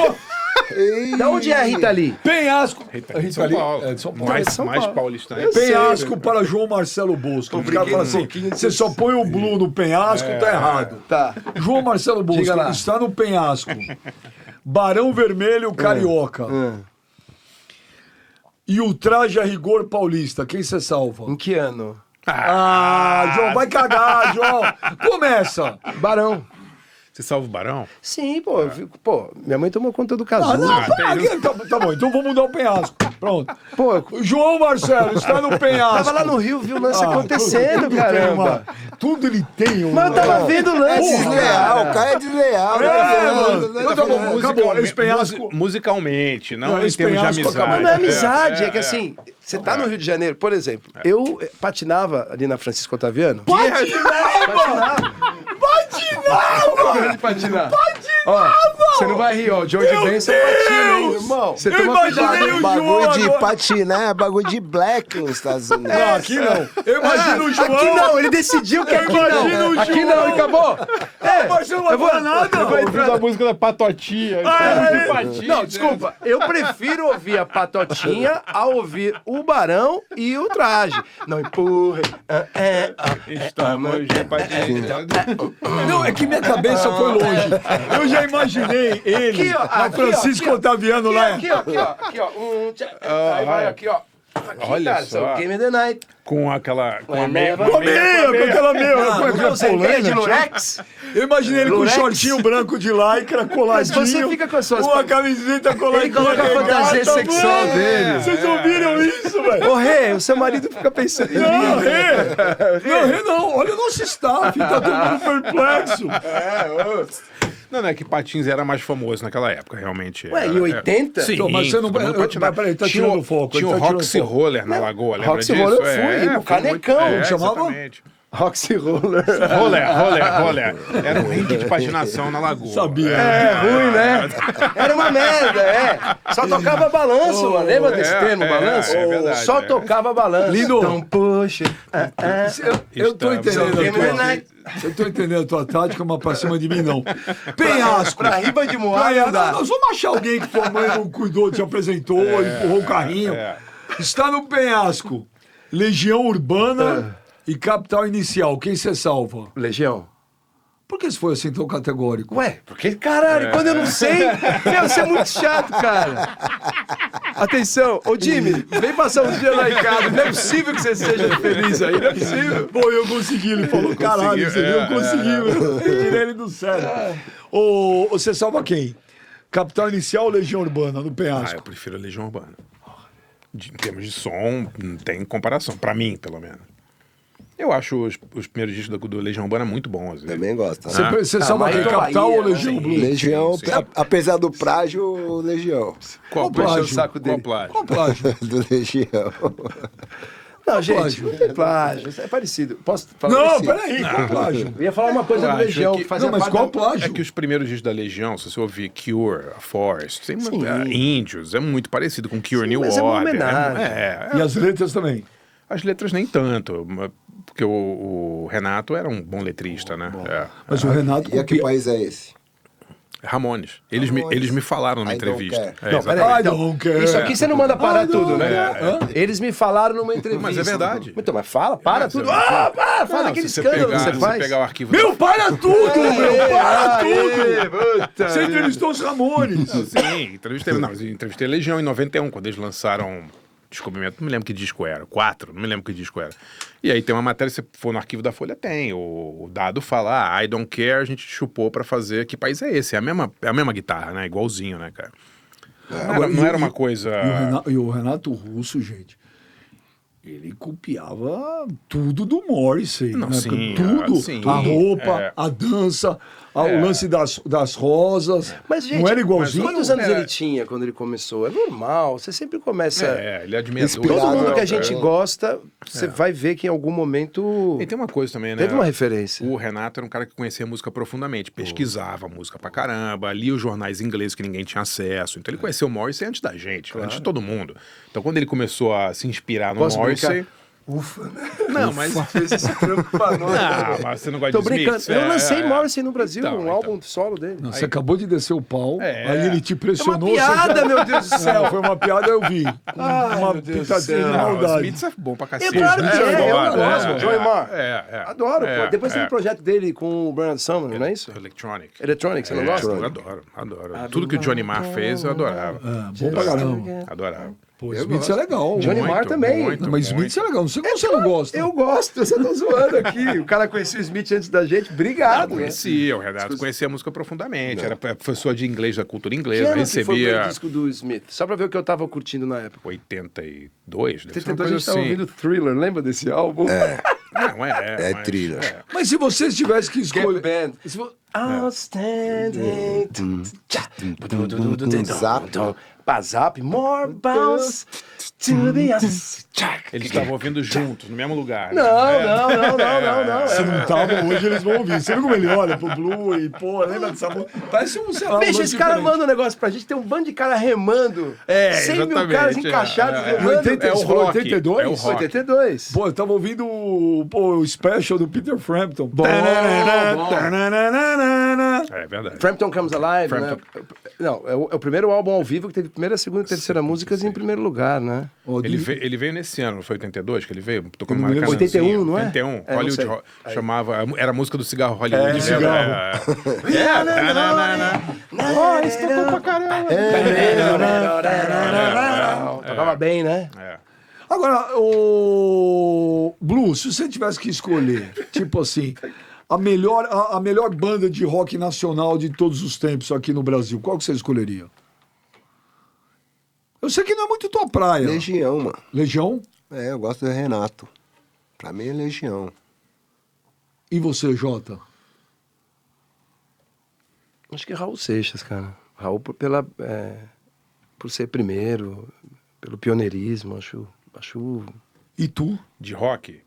Speaker 3: Da onde é a Rita Lee?
Speaker 1: Penhasco!
Speaker 4: De São Paulo.
Speaker 1: É de São Paulo.
Speaker 4: Mais,
Speaker 3: São
Speaker 4: mais
Speaker 3: Paulo.
Speaker 4: paulistano.
Speaker 3: Eu sei.
Speaker 1: Penhasco para João Marcelo Bosco. O cara fala assim, você só põe o blue no penhasco, tá errado.
Speaker 3: Tá.
Speaker 1: João Marcelo Bosco
Speaker 3: Diga lá.
Speaker 1: está no penhasco. Barão Vermelho Carioca. E o traje a rigor paulista. Quem você salva?
Speaker 3: Em que ano?
Speaker 1: João, vai cagar, João. Começa.
Speaker 3: Barão.
Speaker 4: Você salva o Barão?
Speaker 3: Sim, pô. Minha mãe tomou conta do casulo.
Speaker 1: Tá bom, então vamos mudar o penhasco. Pronto.
Speaker 3: Pô,
Speaker 1: João Marcelo está no penhasco.
Speaker 3: tava lá no Rio, viu o lance acontecendo,
Speaker 1: tudo
Speaker 3: caramba.
Speaker 1: Tudo ele tem,
Speaker 3: Mas eu tava vendo o lance.
Speaker 2: Desleal, o cara é desleal.
Speaker 1: mano. Então tá bom, acabou. Esse penhasco...
Speaker 4: Musicalmente, não
Speaker 1: Não,
Speaker 4: em
Speaker 1: esse
Speaker 4: termos de
Speaker 1: penhasco
Speaker 4: amizade.
Speaker 3: Mas não é amizade, é que assim, você tá no Rio de Janeiro, por exemplo, eu patinava ali na Francisco Otaviano. Patinar! Ó, você não vai rir, ó. O George Benson patina, hein, irmão? Você toma
Speaker 1: imaginei
Speaker 3: cuidado.
Speaker 1: o
Speaker 2: Bagulho
Speaker 1: João
Speaker 2: de
Speaker 1: agora.
Speaker 2: patinar é bagulho de black nos Estados Unidos.
Speaker 1: Não, aqui não. Eu imagino o João...
Speaker 3: Aqui não, ele decidiu que aqui
Speaker 1: imagino
Speaker 3: não.
Speaker 1: o
Speaker 3: Aqui
Speaker 1: João.
Speaker 3: não, e acabou.
Speaker 1: Mas você não vai falar nada.
Speaker 4: Ouvindo a música da Patotinha.
Speaker 3: Não, desculpa. Eu prefiro ouvir a Patotinha a ouvir o Barão e o Traje. Não empurre.
Speaker 4: Estamos de patinha.
Speaker 1: Não, é que minha cabeça foi longe. Eu já imaginei ele
Speaker 3: Aqui, ó,
Speaker 1: na
Speaker 3: aqui,
Speaker 1: Francisco
Speaker 3: ó,
Speaker 1: Otaviano lá.
Speaker 3: Aqui, ó. Aqui, ó. Aí vai aqui, ó. Aqui,
Speaker 4: Olha
Speaker 3: cara,
Speaker 4: só.
Speaker 3: Game in the Night.
Speaker 4: Com aquela... Com a
Speaker 3: meia-
Speaker 1: Com a meia, com aquela meia.
Speaker 3: Você meia de Lurex?
Speaker 1: Eu imaginei ele com um
Speaker 3: Lurex.
Speaker 1: shortinho branco de lycra, coladinho.
Speaker 3: Mas você fica com as suas-
Speaker 1: uma camiseta coladinha.
Speaker 3: Ele coloca a
Speaker 1: regata,
Speaker 3: fantasia sexual
Speaker 1: mano.
Speaker 3: dele.
Speaker 1: Vocês ouviram isso, velho?
Speaker 3: Ô, Rê, o seu marido fica pensando em
Speaker 1: Não,
Speaker 3: mim.
Speaker 1: Rê. Não, Rê não. Olha o nosso staff. Tá todo mundo perplexo.
Speaker 4: Não, é que Patins era mais famoso naquela época, realmente.
Speaker 3: Ué, em 80?
Speaker 4: Sim,
Speaker 1: Então, mas você não...
Speaker 4: todo mundo patinava.
Speaker 1: Peraí, tá
Speaker 4: Tinha
Speaker 1: tirando foco.
Speaker 4: Tinha o
Speaker 1: ele tá tirando
Speaker 4: Roxy
Speaker 1: foco.
Speaker 4: Roller na Lagoa, lembra
Speaker 3: Roxy
Speaker 4: disso?
Speaker 3: Roller eu fui, no
Speaker 4: foi muito-
Speaker 3: Canecão,
Speaker 1: chamava?
Speaker 4: Exatamente.
Speaker 3: Roxy Roller.
Speaker 4: Roller. Era um ringue de patinação na Lagoa.
Speaker 1: Sabia.
Speaker 3: Ruim, né? Era uma merda, Só tocava balanço, mano. Lembra desse termo, balanço?
Speaker 4: é verdade,
Speaker 3: Só
Speaker 4: é.
Speaker 3: tocava balanço.
Speaker 1: Lindo.
Speaker 3: Então, puxa.
Speaker 1: Eu tô entendendo.
Speaker 3: Estamos-
Speaker 1: Eu tô entendendo a tua tática, mas pra cima de mim não. Penhasco.
Speaker 3: Pra riba de Moá,
Speaker 1: Praia,
Speaker 3: não dá.
Speaker 1: nós vamos achar alguém que tua mãe não cuidou, te apresentou, empurrou o carrinho. Está no penhasco. Legião Urbana e Capital Inicial. Quem você salva?
Speaker 3: Legião.
Speaker 1: Por que você foi assim tão categórico?
Speaker 3: Ué, porque, caralho, quando eu não sei, meu, você é muito chato, cara. Atenção, ô Jimmy, vem passar um dia lá em casa. Não é possível que você seja feliz aí, não é possível.
Speaker 1: Pô, eu consegui. Ele falou, caralho, você viu? Eu consegui. Eu tirei ele do sério. Ô, você salva quem? Capital Inicial ou Legião Urbana, no penhasco?
Speaker 4: Eu prefiro a Legião Urbana. Em termos de som, não tem comparação. Pra mim, pelo menos. Eu acho os primeiros discos do Legião Urbana muito bons.
Speaker 2: Também gosto.
Speaker 1: Você salva
Speaker 3: mas
Speaker 1: quem?
Speaker 3: então
Speaker 1: Capital
Speaker 3: Bahia,
Speaker 1: ou Legião
Speaker 3: sim.
Speaker 1: Blues?
Speaker 2: Legião,
Speaker 4: sim.
Speaker 2: apesar do plágio, Legião.
Speaker 4: Qual
Speaker 1: plágio?
Speaker 4: plágio?
Speaker 3: o saco dele.
Speaker 4: Qual plágio?
Speaker 1: Qual plágio?
Speaker 2: Do Legião.
Speaker 3: Não, gente,
Speaker 1: plágio?
Speaker 3: não tem plágio. É parecido. Posso falar
Speaker 1: Não,
Speaker 3: assim?
Speaker 1: peraí, qual plágio?
Speaker 3: Eu ia falar uma coisa do
Speaker 4: Plágio
Speaker 3: Legião,
Speaker 4: é que-
Speaker 3: que fazia
Speaker 1: Não, mas
Speaker 3: parte
Speaker 1: qual
Speaker 3: da-
Speaker 1: plágio?
Speaker 4: É que os primeiros discos da Legião, se você ouvir Cure, a Forest, tem
Speaker 3: Sim.
Speaker 4: Índios, é muito parecido com Cure,
Speaker 3: Sim,
Speaker 4: New
Speaker 3: mas é uma
Speaker 4: Order.
Speaker 3: homenagem.
Speaker 1: E as letras também.
Speaker 4: As letras nem tanto, porque o Renato era um bom letrista, né?
Speaker 1: Mas o Renato...
Speaker 2: E a que país é esse?
Speaker 4: Ramones. Eles
Speaker 2: Ramones.
Speaker 4: me falaram numa
Speaker 2: I don't
Speaker 4: entrevista.
Speaker 2: care.
Speaker 3: Não,
Speaker 4: exatamente.
Speaker 3: peraí.
Speaker 1: I don't care.
Speaker 3: Isso aqui você não manda parar
Speaker 1: I
Speaker 3: tudo,
Speaker 1: don't
Speaker 3: né?
Speaker 1: care.
Speaker 3: Eles me falaram numa entrevista.
Speaker 4: Mas é verdade.
Speaker 3: Então, mas fala, para
Speaker 4: Mas
Speaker 3: tudo.
Speaker 4: é verdade.
Speaker 3: Fala
Speaker 4: Não,
Speaker 3: aquele
Speaker 4: se
Speaker 3: escândalo que
Speaker 4: pegar,
Speaker 3: você
Speaker 4: se
Speaker 3: faz.
Speaker 4: pegar o arquivo...
Speaker 1: Meu, para tudo, meu! Para tudo!
Speaker 3: Puta
Speaker 1: Você entrevistou os Ramones.
Speaker 4: Não, sim, entrevistei a Legião em 91, quando eles lançaram Descobrimento, não me lembro que disco era, 4, não me lembro que disco era. E aí tem uma matéria, se for no arquivo da Folha, tem. O Dado fala, I don't care, a gente chupou pra fazer. Que país é esse? É a mesma guitarra, né? Igualzinho, né, cara? Não era uma coisa...
Speaker 1: E o Renato Russo, gente, ele copiava tudo do Morrissey.
Speaker 4: Não,
Speaker 1: né?
Speaker 4: sim,
Speaker 1: Tudo.
Speaker 4: sim,
Speaker 1: A roupa,
Speaker 4: é.
Speaker 1: a dança, o lance das rosas.
Speaker 3: Mas, gente,
Speaker 1: não era igualzinho?
Speaker 3: quantos anos
Speaker 4: É.
Speaker 3: ele tinha quando ele começou? É normal, você sempre começa...
Speaker 4: ele é de 62.
Speaker 3: Todo mundo que a
Speaker 2: é.
Speaker 3: gente gosta, você vai ver que em algum momento
Speaker 4: E tem uma coisa também, né?
Speaker 3: teve uma referência.
Speaker 4: O Renato era um cara que conhecia a música profundamente, pesquisava a música pra caramba, lia os jornais ingleses que ninguém tinha acesso. Então ele conheceu o Morrissey antes da gente, antes de todo mundo. Então quando ele começou a se inspirar no
Speaker 3: Posso
Speaker 4: Morrissey...
Speaker 3: brincar? Ufa, né?
Speaker 4: Não, mas...
Speaker 3: Fez esse trampo pra nós.
Speaker 4: Ah, mas você não gosta
Speaker 3: Tô
Speaker 4: de
Speaker 3: brincando.
Speaker 4: Smiths?
Speaker 3: Eu lancei Morrissey no Brasil,
Speaker 4: Então,
Speaker 3: um
Speaker 4: então.
Speaker 3: álbum solo dele.
Speaker 1: Não, você acabou de descer o pau,
Speaker 4: É.
Speaker 1: aí ele te
Speaker 3: É uma
Speaker 1: pressionou.
Speaker 3: piada,
Speaker 1: você já-
Speaker 3: meu Deus do céu.
Speaker 1: Não, foi uma piada, eu vi. Uma
Speaker 3: meu Deus do
Speaker 1: pitadinha de
Speaker 3: céu.
Speaker 4: Não, o
Speaker 1: maldade.
Speaker 4: Smiths é bom pra cacete.
Speaker 3: claro que
Speaker 4: Smiths
Speaker 3: é,
Speaker 4: foda,
Speaker 3: eu gosto. Joey Marr. Adoro,
Speaker 4: É,
Speaker 3: pô. Depois tem um projeto dele com o Bernard Sumner, não é isso?
Speaker 4: Electronic.
Speaker 3: Electronic, você não gosta?
Speaker 4: Eu adoro. Tudo que o Johnny Marr fez, eu adorava.
Speaker 1: Bom pra caramba.
Speaker 4: Adorava.
Speaker 1: Pô, Smith é legal.
Speaker 3: Johnny Marr também.
Speaker 1: Não, mas Smith é legal. Não sei como você não gosta.
Speaker 3: Eu gosto, eu só tô zoando aqui. O cara conhecia o Smith antes da gente, obrigado. né?
Speaker 4: Conhecia, o Renato conhecia a música profundamente. Era professor de inglês da cultura
Speaker 3: Que
Speaker 4: inglesa,
Speaker 3: ano que foi o primeiro
Speaker 4: recebia
Speaker 3: disco do Smith? Só pra ver o que eu tava curtindo na época.
Speaker 4: 82, deve ser uma
Speaker 3: 72 a
Speaker 4: coisa
Speaker 3: gente tava
Speaker 4: assim.
Speaker 3: ouvindo Thriller, lembra desse álbum?
Speaker 4: Não,
Speaker 2: É
Speaker 4: mas-
Speaker 2: thriller.
Speaker 4: é.
Speaker 1: Mas se vocês tivessem que escolher.
Speaker 3: Band.
Speaker 1: Se vo-
Speaker 3: Outstanding.
Speaker 2: Zap.
Speaker 3: Zap. More bounce to the
Speaker 4: Eles estavam ouvindo juntos, no mesmo lugar. né?
Speaker 3: Não.
Speaker 1: Se não estavam hoje, eles vão ouvir. Você viu como ele olha pro Blue e, pô, lembra dessa música? Parece um, sei lá, um
Speaker 3: Bicho,
Speaker 1: lance
Speaker 3: esse cara
Speaker 1: diferente.
Speaker 3: manda um negócio pra gente, tem um bando de cara remando. 100 mil
Speaker 4: exatamente,
Speaker 3: caras encaixados
Speaker 1: Em
Speaker 3: remando.
Speaker 1: 80,
Speaker 4: É o
Speaker 1: você falou
Speaker 4: rock,
Speaker 1: 82?
Speaker 4: é o rock.
Speaker 3: 82.
Speaker 1: Pô, eu tava ouvindo o special do Peter Frampton.
Speaker 3: Bom.
Speaker 4: É verdade.
Speaker 3: Frampton Comes Alive,
Speaker 4: Frampton.
Speaker 3: né? Não, é o primeiro álbum ao vivo que teve primeira, segunda e terceira músicas em primeiro lugar, né?
Speaker 1: Ó,
Speaker 4: Ele veio nesse ano, não foi 82 que ele veio? Tocou
Speaker 1: Eu
Speaker 4: no
Speaker 1: não lembro.
Speaker 4: Maracanãzinho.
Speaker 3: 81, não é?
Speaker 4: 81.
Speaker 3: É, não
Speaker 4: Hollywood
Speaker 3: sei.
Speaker 4: chamava... Era a música do cigarro Hollywood.
Speaker 1: É,
Speaker 4: lembra?
Speaker 3: Oh, isso tocou pra caramba. Tocava bem, né?
Speaker 4: É.
Speaker 1: Agora, o Blue, se você tivesse que escolher, tipo assim, a melhor banda de rock nacional de todos os tempos aqui no Brasil, qual que você escolheria? Eu sei que não é muito tua praia.
Speaker 2: Legião, mano.
Speaker 1: Legião?
Speaker 2: É, eu gosto do Renato. Pra mim é Legião.
Speaker 1: E você, Jota?
Speaker 3: Acho que é Raul Seixas, cara. Raul por ser primeiro, pelo pioneirismo, acho...
Speaker 1: E tu?
Speaker 4: De rock,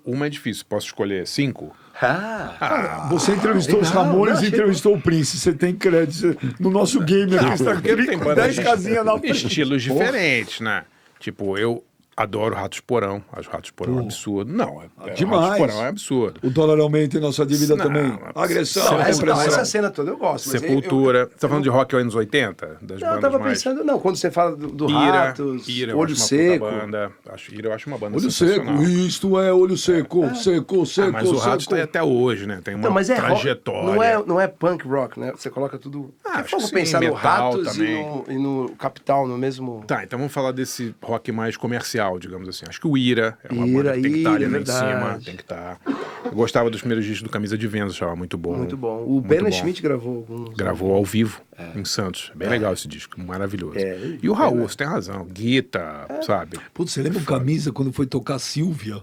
Speaker 4: uma é difícil. Posso escolher 5?
Speaker 1: Cara, você entrevistou os Ramones e entrevistou o Prince. Você tem crédito no nosso game aqui. Você tá
Speaker 4: tem
Speaker 1: com
Speaker 4: banda
Speaker 1: 10 casinhas na frente.
Speaker 4: Estilos diferentes, né? Tipo, eu adoro Ratos Porão. Acho Ratos Porão um absurdo. Não,
Speaker 1: demais.
Speaker 4: Ratos Porão é absurdo.
Speaker 1: O dólar aumenta e nossa dívida
Speaker 4: Não,
Speaker 1: também.
Speaker 4: mas-
Speaker 1: Agressão,
Speaker 3: Não,
Speaker 1: repressão.
Speaker 3: essa cena toda eu gosto. Mas
Speaker 4: Sepultura. Você tá falando de rock anos 80? Das
Speaker 3: eu
Speaker 4: bandas
Speaker 3: tava
Speaker 4: mais...
Speaker 3: pensando, não, quando você fala do
Speaker 4: Ira,
Speaker 3: Ratos,
Speaker 4: Ira, eu
Speaker 3: Olho
Speaker 4: acho uma
Speaker 3: Seco.
Speaker 4: puta banda. Ira eu acho uma banda
Speaker 1: Olho
Speaker 4: sensacional.
Speaker 1: seco, isto é olho seco, seco, seco,
Speaker 4: Mas o Ratos
Speaker 1: seco.
Speaker 4: tá até hoje, né? Tem uma
Speaker 3: Não, mas é
Speaker 4: trajetória.
Speaker 3: rock, não é punk rock, né? Você coloca tudo...
Speaker 4: Acho
Speaker 3: Porque
Speaker 4: que
Speaker 3: vamos
Speaker 4: sim,
Speaker 3: pensar no
Speaker 4: metal
Speaker 3: Ratos
Speaker 4: também.
Speaker 3: e no Capital, no mesmo...
Speaker 4: Tá, então vamos falar desse rock mais comercial, digamos assim. Acho que o Ira é uma
Speaker 3: Ira,
Speaker 4: banda que tem que estar ali
Speaker 3: Ira,
Speaker 4: lá em cima,
Speaker 3: verdade.
Speaker 4: tem que estar. Eu gostava dos primeiros discos do Camisa de Vênus, achava muito bom.
Speaker 3: Muito bom. O
Speaker 4: Muito
Speaker 3: Bennett
Speaker 4: bom.
Speaker 3: Schmidt gravou alguns...
Speaker 4: Gravou ao vivo em Santos. Bem legal esse disco, maravilhoso.
Speaker 3: É,
Speaker 4: E o Raul, você tem razão. Guita, sabe?
Speaker 1: Putz, você lembra o Camisa quando foi tocar Silvia?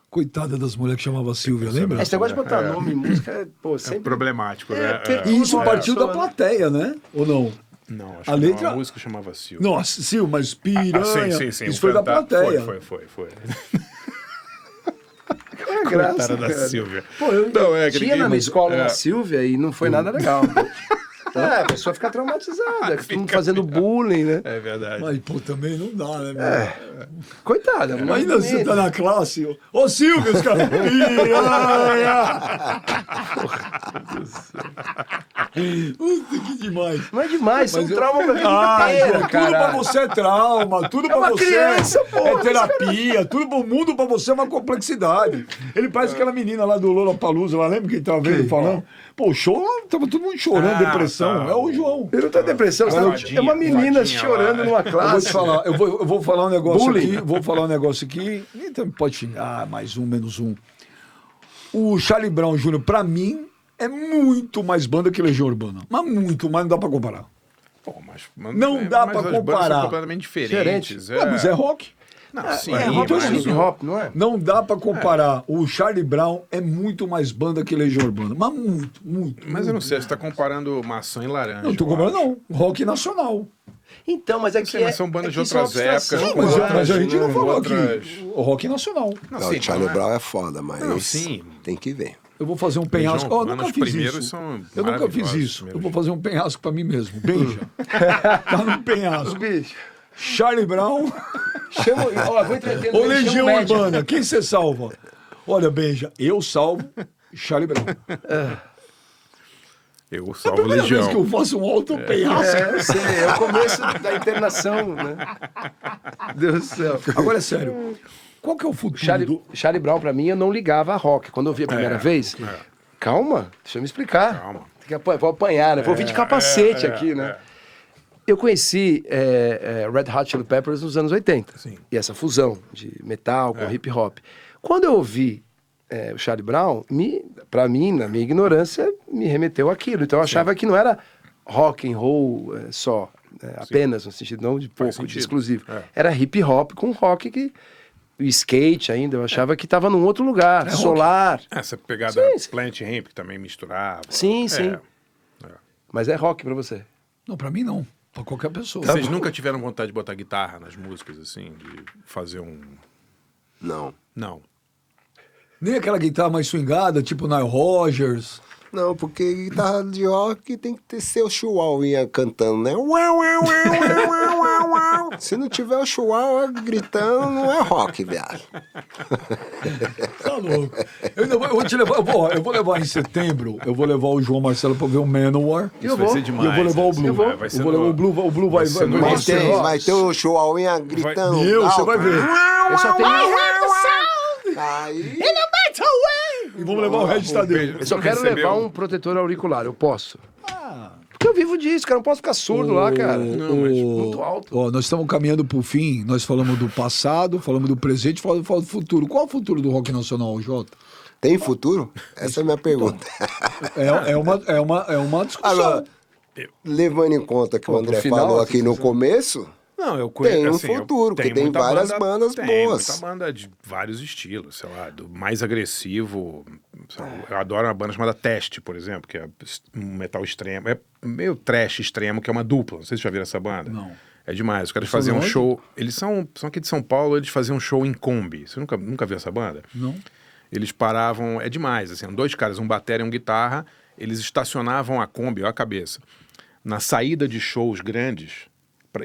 Speaker 1: Coitada das mulheres que chamava Silvia, lembra?
Speaker 3: Esse negócio de botar nome em música, pô,
Speaker 4: É
Speaker 3: sempre...
Speaker 4: problemático, né?
Speaker 1: E isso
Speaker 3: Uma
Speaker 1: partiu da
Speaker 3: pessoa, né?
Speaker 1: plateia, né? Ou não?
Speaker 4: Não, acho
Speaker 1: A
Speaker 4: que
Speaker 1: letra-
Speaker 4: não, a música chamava Silvio.
Speaker 1: Nossa, Sil, mas piranha.
Speaker 4: Sim.
Speaker 1: Isso
Speaker 4: o
Speaker 1: foi da
Speaker 4: cantar-
Speaker 1: plateia.
Speaker 4: Foi.
Speaker 3: É graça,
Speaker 4: Coitada da
Speaker 3: cara.
Speaker 4: Silvia.
Speaker 3: Pô, eu
Speaker 4: Não, é,
Speaker 3: tinha
Speaker 4: ninguém-
Speaker 3: na minha escola
Speaker 4: é.
Speaker 3: uma Silvia e não foi nada legal. A pessoa fica traumatizada, todo mundo fazendo bullying, né?
Speaker 4: É verdade.
Speaker 1: Mas, pô, também não dá, né, meu?
Speaker 3: Coitada.
Speaker 1: Imagina você tá na classe, ô Silvio, os caras, piranha! Puta, que demais.
Speaker 3: Não é demais, isso é um trauma pra vida
Speaker 1: Ah,
Speaker 3: inteira,
Speaker 1: João, tudo pra
Speaker 3: cara.
Speaker 1: você é trauma, tudo pra
Speaker 3: uma
Speaker 1: você
Speaker 3: criança, porra,
Speaker 1: é terapia, tudo pro mundo pra você é uma complexidade. Ele parece aquela menina lá do Lollapalooza, lá, lembra que ele tava vendo falando? Pô, show, tava todo mundo chorando, depressão.
Speaker 4: tá.
Speaker 1: É o João.
Speaker 3: Ele não tá depressão,
Speaker 4: Fadinha,
Speaker 3: é uma menina
Speaker 4: fadinha
Speaker 3: chorando
Speaker 4: lá.
Speaker 3: numa
Speaker 1: Eu vou
Speaker 3: classe.
Speaker 1: te falar, eu vou falar um negócio
Speaker 3: Bullying.
Speaker 1: aqui, nem também pode xingar, mais um, menos um. O Charlie Brown Jr., pra mim, é muito mais banda que Legião Urbana. Mas muito mais, não dá pra comparar.
Speaker 4: Pô, mas
Speaker 1: Não dá pra
Speaker 4: as bandas
Speaker 1: comparar.
Speaker 4: são completamente diferentes.
Speaker 1: Ué, mas é rock.
Speaker 4: Não, sim,
Speaker 3: É rock,
Speaker 4: mas
Speaker 3: hip hop, não é?
Speaker 1: Não dá pra comparar. O Charlie Brown é muito mais banda que Legião Urbana. Mas muito, muito.
Speaker 4: Mas eu não sei, você tá comparando maçã e laranja.
Speaker 1: Não tô
Speaker 4: eu
Speaker 1: comparando,
Speaker 4: acho.
Speaker 1: não. Rock nacional.
Speaker 3: Então, mas é que
Speaker 4: Sim, mas são bandas de
Speaker 3: isso é uma
Speaker 4: outras épocas,
Speaker 3: abstração,
Speaker 4: com
Speaker 1: Mas,
Speaker 3: eu
Speaker 1: mas a
Speaker 3: acho,
Speaker 1: gente não
Speaker 3: né?
Speaker 1: falou
Speaker 4: Outras-
Speaker 1: aqui. O rock nacional.
Speaker 4: Não,
Speaker 2: Não,
Speaker 4: sim,
Speaker 2: o Charlie
Speaker 4: não
Speaker 2: Brown é foda, mas
Speaker 4: Não, sim.
Speaker 2: tem que ver.
Speaker 1: Eu vou fazer um penhasco.
Speaker 4: Legião
Speaker 1: Oh, eu nunca
Speaker 4: Urbana, os
Speaker 1: fiz
Speaker 4: primeiros
Speaker 1: isso.
Speaker 4: são
Speaker 1: Eu nunca fiz
Speaker 4: maravilhosos,
Speaker 1: isso.
Speaker 4: os
Speaker 1: Eu vou
Speaker 4: primeiros.
Speaker 1: fazer um penhasco pra mim mesmo. Beija. Tá no penhasco.
Speaker 3: Bicho,
Speaker 1: Charlie Brown
Speaker 3: chama, ó, vou entreter no
Speaker 1: ou
Speaker 3: meio, chama
Speaker 1: Legião
Speaker 3: o médico.
Speaker 1: Urbana. Quem você salva? Olha, Beija, eu salvo Charlie Brown.
Speaker 4: Eu
Speaker 1: É a
Speaker 4: salvo
Speaker 1: primeira
Speaker 4: Legião.
Speaker 1: vez que eu faço um alto penhasco.
Speaker 3: É, eu sei, é o começo da internação, né? Deus do céu.
Speaker 1: Agora é sério. Qual que é o futuro do...
Speaker 3: Charlie Brown, pra mim, eu não ligava a rock. Quando eu vi a primeira vez, calma, deixa eu me explicar.
Speaker 4: Calma.
Speaker 3: Tem que vou apanhar, né? Vou vir de capacete aqui, né? Eu conheci Red Hot Chili Peppers nos anos 80.
Speaker 4: Sim.
Speaker 3: E essa fusão de metal com hip hop. Quando eu ouvi o Charlie Brown, pra mim, na minha ignorância, me remeteu àquilo. Então eu achava que não era rock and roll só, apenas, no sentido não de pouco, de
Speaker 4: sentido.
Speaker 3: exclusivo.
Speaker 4: É.
Speaker 3: Era hip hop com rock que... O skate ainda, eu achava que estava num outro lugar, solar.
Speaker 4: Essa pegada
Speaker 3: Sim.
Speaker 4: Plant Ramp que também misturava.
Speaker 3: Sim, sim.
Speaker 4: É.
Speaker 3: Mas é rock pra você.
Speaker 1: Não, pra mim não. Pra qualquer pessoa.
Speaker 4: Vocês nunca tiveram vontade de botar guitarra nas músicas, assim? De fazer um...
Speaker 2: Não.
Speaker 4: Não.
Speaker 1: Nem aquela guitarra mais swingada, tipo Nile Rodgers.
Speaker 2: Não, porque guitarra de rock tem que ter seu chihuahua cantando, né? Uau, uau, uau, uau, uau, uau, uau. Se não tiver o chihuahua gritando, não é rock, viado.
Speaker 1: Tá louco. Eu vou te levar, eu vou levar em setembro, eu vou levar o João Marcelo pra ver o Manowar.
Speaker 4: Isso vai ser
Speaker 1: E
Speaker 4: demais.
Speaker 1: eu vou levar o Blue.
Speaker 4: Vai ser
Speaker 1: Eu vou levar o Blue vai
Speaker 4: ser no
Speaker 2: Mas
Speaker 4: Nossa,
Speaker 2: vai ter o chihuahua gritando.
Speaker 1: Meu, você
Speaker 2: alto.
Speaker 1: vai ver.
Speaker 3: Eu só tenho...
Speaker 2: Aí...
Speaker 1: E vamos levar o Regis Tadeu.
Speaker 3: Eu só quero levar um protetor auricular, eu posso. Porque eu vivo disso, cara, eu não posso ficar surdo lá, cara. Muito alto.
Speaker 1: Ó, nós estamos caminhando pro fim, nós falamos do passado, falamos do presente, falamos do futuro. Qual é o futuro do rock nacional, Jota?
Speaker 2: Tem futuro? Essa é a minha pergunta.
Speaker 1: É uma discussão.
Speaker 2: Agora, levando em conta que o
Speaker 3: no
Speaker 2: André
Speaker 3: final,
Speaker 2: falou
Speaker 3: assim,
Speaker 2: aqui no começo,
Speaker 4: Não, eu conheço.
Speaker 2: Tem um
Speaker 4: assim,
Speaker 2: futuro, porque tem
Speaker 4: muita
Speaker 2: várias bandas
Speaker 4: tem
Speaker 2: boas.
Speaker 4: muita banda de vários estilos, sei lá, do mais agressivo. Sei lá, eu adoro uma banda chamada Teste, por exemplo, que é um metal extremo. É meio trash extremo, que é uma dupla. Não sei se vocês já viram essa banda.
Speaker 1: Não.
Speaker 4: É demais. Os caras faziam um show. Eles são aqui de São Paulo, eles faziam um show em Kombi. Você nunca viu essa banda?
Speaker 1: Não.
Speaker 4: Eles paravam. É demais, assim, dois caras, um batera e um guitarra. Eles estacionavam a Kombi, ó a cabeça, na saída de shows grandes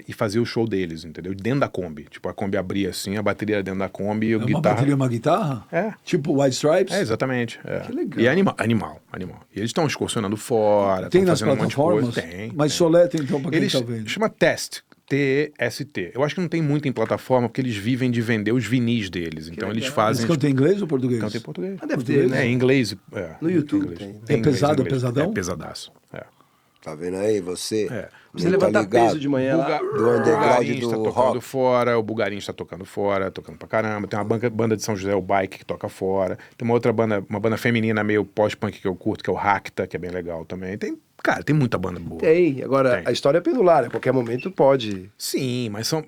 Speaker 4: e faziam o show deles, entendeu? Dentro da Kombi. Tipo, a Kombi abria assim, a bateria era dentro da Kombi e o guitarra...
Speaker 1: Uma bateria, uma guitarra?
Speaker 4: É.
Speaker 1: Tipo White Stripes?
Speaker 4: É, exatamente. É.
Speaker 1: Que legal.
Speaker 4: E é animal. E eles estão excursionando fora,
Speaker 1: Tem
Speaker 4: estão
Speaker 1: nas
Speaker 4: fazendo um monte de
Speaker 1: plataformas?
Speaker 4: coisa. Tem.
Speaker 1: Mas
Speaker 4: tem.
Speaker 1: soletra, então, pra quem
Speaker 4: Eles
Speaker 1: tá vendo.
Speaker 4: chama Test, T-E-S-T. Eu acho que não tem muito em plataforma, porque eles vivem de vender os vinis deles. Então eles fazem...
Speaker 1: Eles cantam em inglês ou português?
Speaker 4: Cantam em português.
Speaker 3: Ah, deve ter, né?
Speaker 4: É, em inglês.
Speaker 3: No YouTube
Speaker 4: inglês.
Speaker 3: tem.
Speaker 4: Tem
Speaker 1: É pesado,
Speaker 4: inglês,
Speaker 1: é pesadão?
Speaker 4: É pesadaço. É.
Speaker 2: Tá vendo aí, você?
Speaker 4: É.
Speaker 3: Você levantar peso de manhã lá.
Speaker 2: Do underground
Speaker 4: Bulgarinho
Speaker 2: do
Speaker 4: está tocando
Speaker 2: rock.
Speaker 4: fora, o Bulgarinho está tocando fora, tocando pra caramba. Tem uma banda de São José, o Bike, que toca fora. Tem uma outra banda, uma banda feminina meio pós-punk que eu curto, que é o Racta, que é bem legal também. Cara, tem muita banda boa.
Speaker 3: Tem. Agora,
Speaker 4: Tem.
Speaker 3: a história é pendular. A qualquer momento pode.
Speaker 4: Sim, mas são,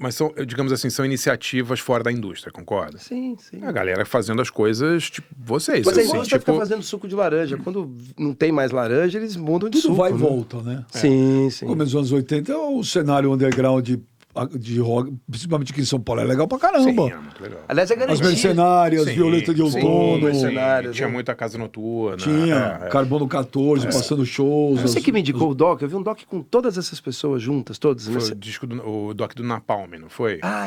Speaker 4: digamos assim, são iniciativas fora da indústria, concorda?
Speaker 3: Sim.
Speaker 4: A galera fazendo as coisas, tipo, vocês.
Speaker 3: Mas a
Speaker 4: assim,
Speaker 3: indústria
Speaker 4: tipo,
Speaker 3: fica fazendo suco de laranja. Quando não tem mais laranja, eles mudam de
Speaker 1: Tudo
Speaker 3: suco.
Speaker 1: vai e
Speaker 3: né?
Speaker 1: volta, né?
Speaker 3: Sim.
Speaker 1: No começo dos anos 80, o cenário underground de rock, principalmente aqui em São Paulo, é legal pra caramba.
Speaker 4: sim, é muito legal.
Speaker 3: Aliás, é
Speaker 1: As
Speaker 3: garantia.
Speaker 1: Mercenárias,
Speaker 4: Sim,
Speaker 1: Violeta de
Speaker 4: sim,
Speaker 1: Outono.
Speaker 3: Mercenárias,
Speaker 4: tinha
Speaker 3: né?
Speaker 4: muita casa noturna.
Speaker 1: Tinha Carbono 14, passando shows.
Speaker 3: Você que me indicou o doc, eu vi um doc com todas essas pessoas juntas, todas.
Speaker 4: Foi o disco o doc do Napalm, não foi?
Speaker 3: Ah,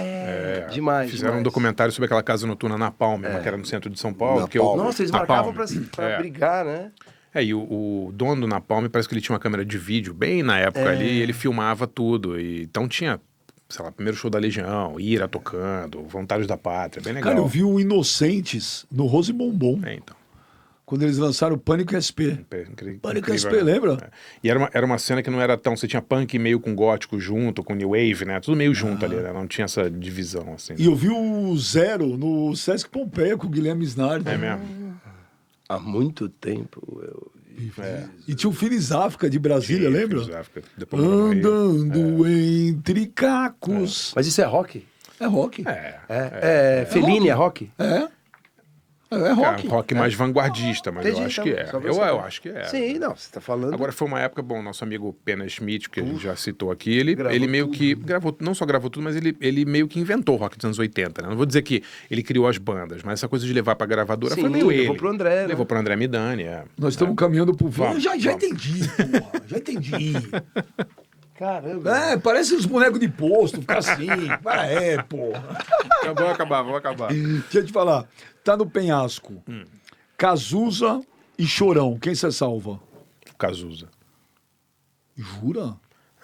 Speaker 3: demais.
Speaker 4: Fizeram um
Speaker 3: demais.
Speaker 4: documentário sobre aquela casa noturna Napalm, que era no centro de São Paulo.
Speaker 2: Napalm.
Speaker 4: Que eu,
Speaker 3: Nossa, eles
Speaker 4: Napalm.
Speaker 3: marcavam pra brigar, né?
Speaker 4: E o dono do Napalm, parece que ele tinha uma câmera de vídeo bem na época ali, e ele filmava tudo. Então tinha, sei lá, primeiro show da Legião, Ira tocando, Voluntários da Pátria, bem legal.
Speaker 1: Cara, eu vi o Inocentes no Rose Bombom,
Speaker 4: Então.
Speaker 1: quando eles lançaram o Pânico SP. Pânico
Speaker 4: Incrível,
Speaker 1: SP,
Speaker 4: né?
Speaker 1: lembra?
Speaker 4: E era uma cena que não era tão... Você tinha punk meio com gótico junto, com new wave, né? Tudo meio junto ali, né? Não tinha essa divisão, assim.
Speaker 1: E eu vi o Zero no Sesc Pompeia com o Guilherme Snardi.
Speaker 4: É mesmo?
Speaker 3: Há muito tempo.
Speaker 1: E tinha o Finis África de Brasília, lembra?
Speaker 4: Fiz África, depois eu morri.
Speaker 1: Andando entre cacos.
Speaker 3: Mas isso é rock?
Speaker 1: É rock.
Speaker 3: Fellini é rock?
Speaker 1: É rock.
Speaker 4: Rock mais vanguardista, mas
Speaker 3: Entendi,
Speaker 4: eu acho
Speaker 3: então,
Speaker 4: que é.
Speaker 3: só pra
Speaker 4: Eu
Speaker 3: saber.
Speaker 4: acho que é.
Speaker 3: Sim, não, você tá falando.
Speaker 4: Agora foi uma época, bom, nosso amigo Pena Schmidt, que a gente já citou aqui, ele meio
Speaker 3: tudo.
Speaker 4: que gravou, não só gravou tudo, mas ele meio que inventou o rock dos anos 80, né? Não vou dizer que ele criou as bandas, mas essa coisa de levar pra gravadora
Speaker 3: Sim,
Speaker 4: foi meio ele.
Speaker 3: levou pro André, né?
Speaker 4: Levou pro André Midani,
Speaker 1: Nós estamos caminhando pro fim.
Speaker 4: Vamos,
Speaker 1: Já
Speaker 4: vamos.
Speaker 1: entendi, porra. Já entendi.
Speaker 3: Caramba.
Speaker 1: É, parece os bonecos de posto, ficar assim. Porra.
Speaker 4: Vamos acabar.
Speaker 1: Deixa eu te falar. Tá no penhasco. Cazuza e Chorão. Quem você salva?
Speaker 4: Cazuza.
Speaker 1: Jura?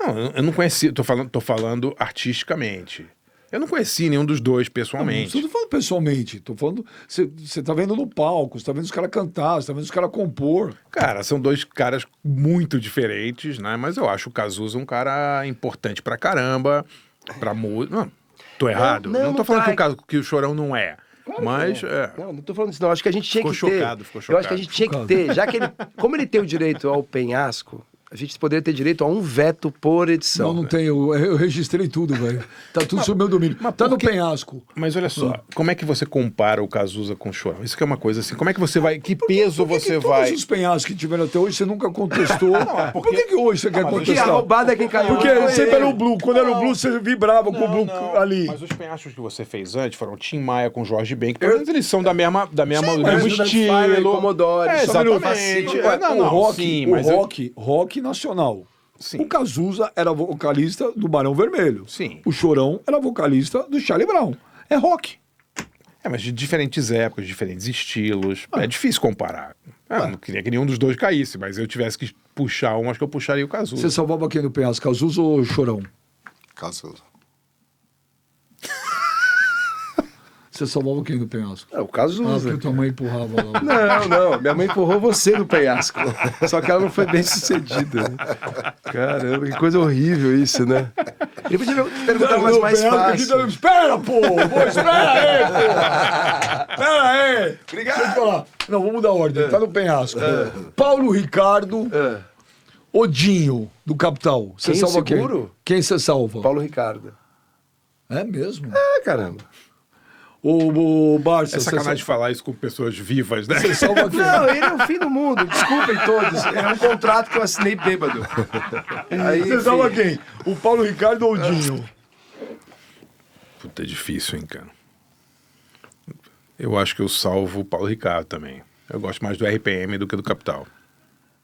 Speaker 4: Não, eu não conheci, tô falando artisticamente. Eu não conheci nenhum dos dois pessoalmente.
Speaker 1: Não tô falando pessoalmente. Tô falando. Você tá vendo no palco, você tá vendo os caras cantar, você tá vendo os caras compor.
Speaker 4: Cara, são dois caras muito diferentes, né? Mas eu acho o Cazuza um cara importante pra caramba, pra música. Não, tô errado. Não tô falando que o Chorão não é.
Speaker 3: Claro
Speaker 4: Mas,
Speaker 3: que não. Não tô falando isso, não. Acho que a gente tinha
Speaker 4: Ficou
Speaker 3: que ter.
Speaker 4: chocado.
Speaker 3: Eu acho que a gente tinha que ter, já que ele. Como ele tem o direito ao penhasco, a gente poderia ter direito a um veto por edição.
Speaker 1: Não tenho. Eu registrei tudo, velho. Tá tudo sob meu domínio.
Speaker 4: Mas
Speaker 1: Tá
Speaker 4: por
Speaker 1: no
Speaker 4: que-
Speaker 1: penhasco.
Speaker 4: Mas olha só, como é que você compara o Cazuza com o Chorão? Isso que é uma coisa assim, como é que você vai, que peso
Speaker 1: Por que
Speaker 4: você
Speaker 1: que
Speaker 4: vai...
Speaker 1: Todos os penhascos que tiveram até hoje, você nunca contestou. Por que hoje você quer
Speaker 3: Porque a
Speaker 1: contestar?
Speaker 3: roubada é quem caiu.
Speaker 1: Porque
Speaker 3: foi
Speaker 1: sempre
Speaker 3: ele.
Speaker 1: era o Blue. Quando era o Blue, você vibrava com o Blue ali.
Speaker 4: Mas os penhascos que você fez antes foram Tim Maia com Jorge Ben, que pelo menos eles são do mesmo
Speaker 3: mas
Speaker 4: estilo.
Speaker 3: o Fire e Commodore,
Speaker 4: É,
Speaker 3: só
Speaker 4: exatamente.
Speaker 1: O rock,
Speaker 4: mas
Speaker 1: rock nacional.
Speaker 4: Sim.
Speaker 1: O Cazuza era vocalista do Barão Vermelho.
Speaker 4: Sim.
Speaker 1: O Chorão era vocalista do Charlie Brown. É rock.
Speaker 4: mas de diferentes épocas, diferentes estilos. É difícil comparar. Eu não queria que nenhum dos dois caísse, mas eu tivesse que puxar um, acho que eu puxaria o Cazuza.
Speaker 1: Você salvava quem no penhasco, Cazuza ou Chorão?
Speaker 2: Cazuza.
Speaker 1: Você salvava quem no penhasco?
Speaker 3: É, o Cazuza.
Speaker 1: Porque tua mãe empurrava lá.
Speaker 3: Não. Minha mãe empurrou você no penhasco. Só que ela não foi bem sucedida. Né? Caramba, que coisa horrível isso, né? Ele podia perguntar umas mais fácil.
Speaker 1: Espera, pô! Espera aí, pô! Espera aí! Obrigado! Deixa eu te falar. Não, vamos mudar a ordem. Tá no penhasco. Paulo Ricardo, Odinho, do Capital. Você
Speaker 3: Quem,
Speaker 1: salva
Speaker 3: seguro?
Speaker 1: quem? Quem você salva?
Speaker 3: Paulo Ricardo.
Speaker 1: É mesmo?
Speaker 3: Caramba.
Speaker 1: Ô, Barça...
Speaker 4: É sacanagem de falar isso com pessoas vivas, né?
Speaker 1: Você salva quem?
Speaker 3: Não, ele é o fim do mundo. Desculpem todos. É um contrato que eu assinei bêbado. Aí,
Speaker 1: Você salva quem? O Paulo Ricardo ou o Dinho?
Speaker 4: Puta, é difícil, hein, cara. Eu acho que eu salvo o Paulo Ricardo também. Eu gosto mais do RPM do que do Capital.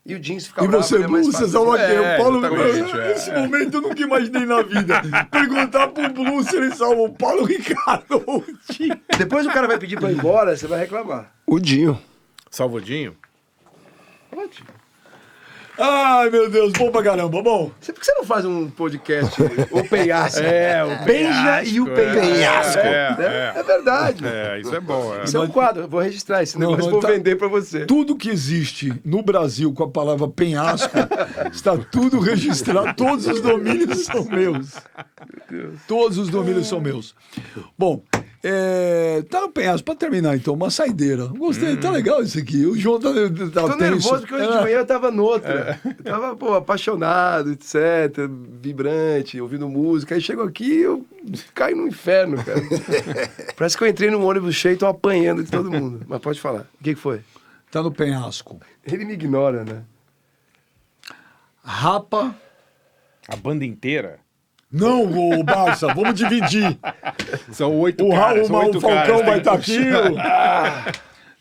Speaker 3: E o Jeans fica
Speaker 1: E
Speaker 3: bravo,
Speaker 1: você,
Speaker 3: né? Mais
Speaker 1: Blue, você
Speaker 3: fácil.
Speaker 1: salva quem? O Paulo...
Speaker 4: exatamente,
Speaker 1: Nesse momento eu nunca imaginei na vida perguntar pro Blue se ele salva o Paulo Ricardo ou o Dinho.
Speaker 3: Depois o cara vai pedir pra ir embora, você vai reclamar.
Speaker 2: O Dinho.
Speaker 4: Salvodinho?
Speaker 1: Ai, meu Deus, bom pra caramba, bom.
Speaker 3: Por que você não faz um podcast, o Penhasco?
Speaker 4: o
Speaker 3: Beija e o Penhasco. É verdade.
Speaker 4: Isso é bom.
Speaker 3: Isso é um quadro, eu vou registrar esse negócio, vou vender pra você.
Speaker 1: Tudo que existe no Brasil com a palavra penhasco está tudo registrado, todos os domínios são meus. Todos os domínios são meus. Bom, tá no penhasco, pra terminar então, uma saideira. Gostei, tá legal isso aqui. O João tá
Speaker 3: Tô nervoso porque hoje de manhã eu tava noutra. Eu tava, apaixonado, etc, vibrante, ouvindo música. Aí chego aqui e eu caio no inferno, cara. Parece que eu entrei num ônibus cheio e tô apanhando de todo mundo. Mas pode falar. O que foi?
Speaker 1: Tá no penhasco.
Speaker 3: Ele me ignora, né?
Speaker 1: Rapa.
Speaker 4: A banda inteira?
Speaker 1: Não, ô Barça, vamos dividir.
Speaker 4: São 8
Speaker 1: O
Speaker 4: caras. São 8
Speaker 1: Falcão
Speaker 4: caras,
Speaker 1: vai
Speaker 4: tem
Speaker 1: estar
Speaker 4: que
Speaker 1: aqui.
Speaker 4: puxar.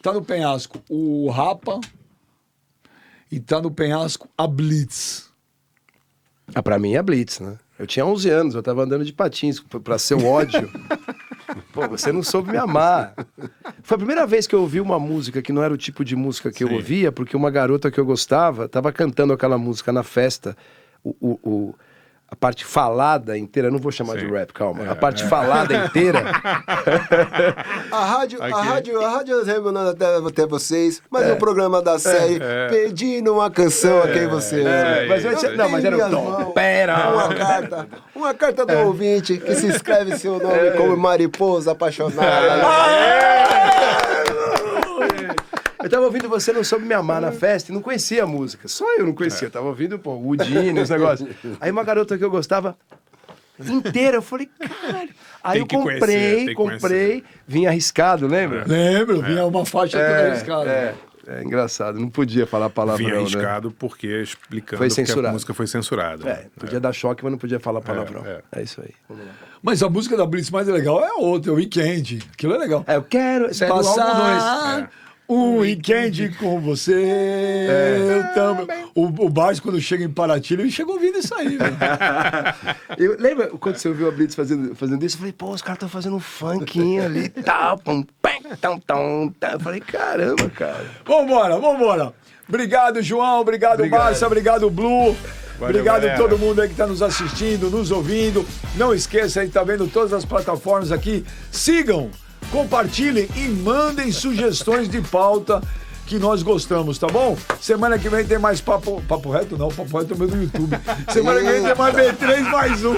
Speaker 1: Tá no penhasco o Rapa e tá no penhasco a Blitz.
Speaker 3: Pra mim é Blitz, né? Eu tinha 11 anos, eu tava andando de patins pra ser o ódio. Pô, você não soube me amar. Foi a primeira vez que eu ouvi uma música que não era o tipo de música que eu ouvia, porque uma garota que eu gostava tava cantando aquela música na festa. A parte falada inteira, eu não vou chamar de rap, calma. A parte falada inteira.
Speaker 2: A rádio terminando até vocês, mas o programa da série pedindo uma canção a quem você ama.
Speaker 3: Mas era o Tom. Pera.
Speaker 2: Uma carta do ouvinte que se escreve seu nome como mariposa apaixonada.
Speaker 3: Eu tava ouvindo Você Não Soube Me Amar na festa e não conhecia a música. Só eu não conhecia. Eu tava ouvindo, o Udine, os negócios. Aí uma garota que eu gostava inteira, eu falei, caralho. Aí eu comprei, vim arriscado, lembra?
Speaker 1: Lembro, vinha uma faixa toda arriscada.
Speaker 3: É engraçado, não podia falar palavrão,
Speaker 4: Vinha
Speaker 3: né?
Speaker 4: arriscado porque explicando
Speaker 3: Foi
Speaker 4: porque
Speaker 3: censurado.
Speaker 4: a música foi censurada.
Speaker 3: Podia dar choque, mas não podia falar palavrão. É isso aí.
Speaker 1: Mas a música da Blitz mais legal é outra, é o Weekend. Aquilo é legal.
Speaker 3: Eu quero... Isso é do álbum 2.
Speaker 1: Passar um weekend com você. Eu também. O Barça, quando chega em Paraty, ele chega ouvindo isso aí, velho.
Speaker 3: Lembra quando você ouviu a Blitz fazendo isso? Eu falei, pô, os caras estão fazendo um funkinho ali e tal. Eu falei, caramba, cara.
Speaker 1: Vambora. Obrigado, João. Obrigado, Barça. Obrigado, Blue. Obrigado a todo mundo aí que está nos assistindo, nos ouvindo. Não esqueça aí, tá vendo todas as plataformas aqui. Sigam, compartilhem e mandem sugestões de pauta que nós gostamos, tá bom? Semana que vem tem mais papo reto não, papo reto é o meu do YouTube. Semana que vem tem mais B3 mais um.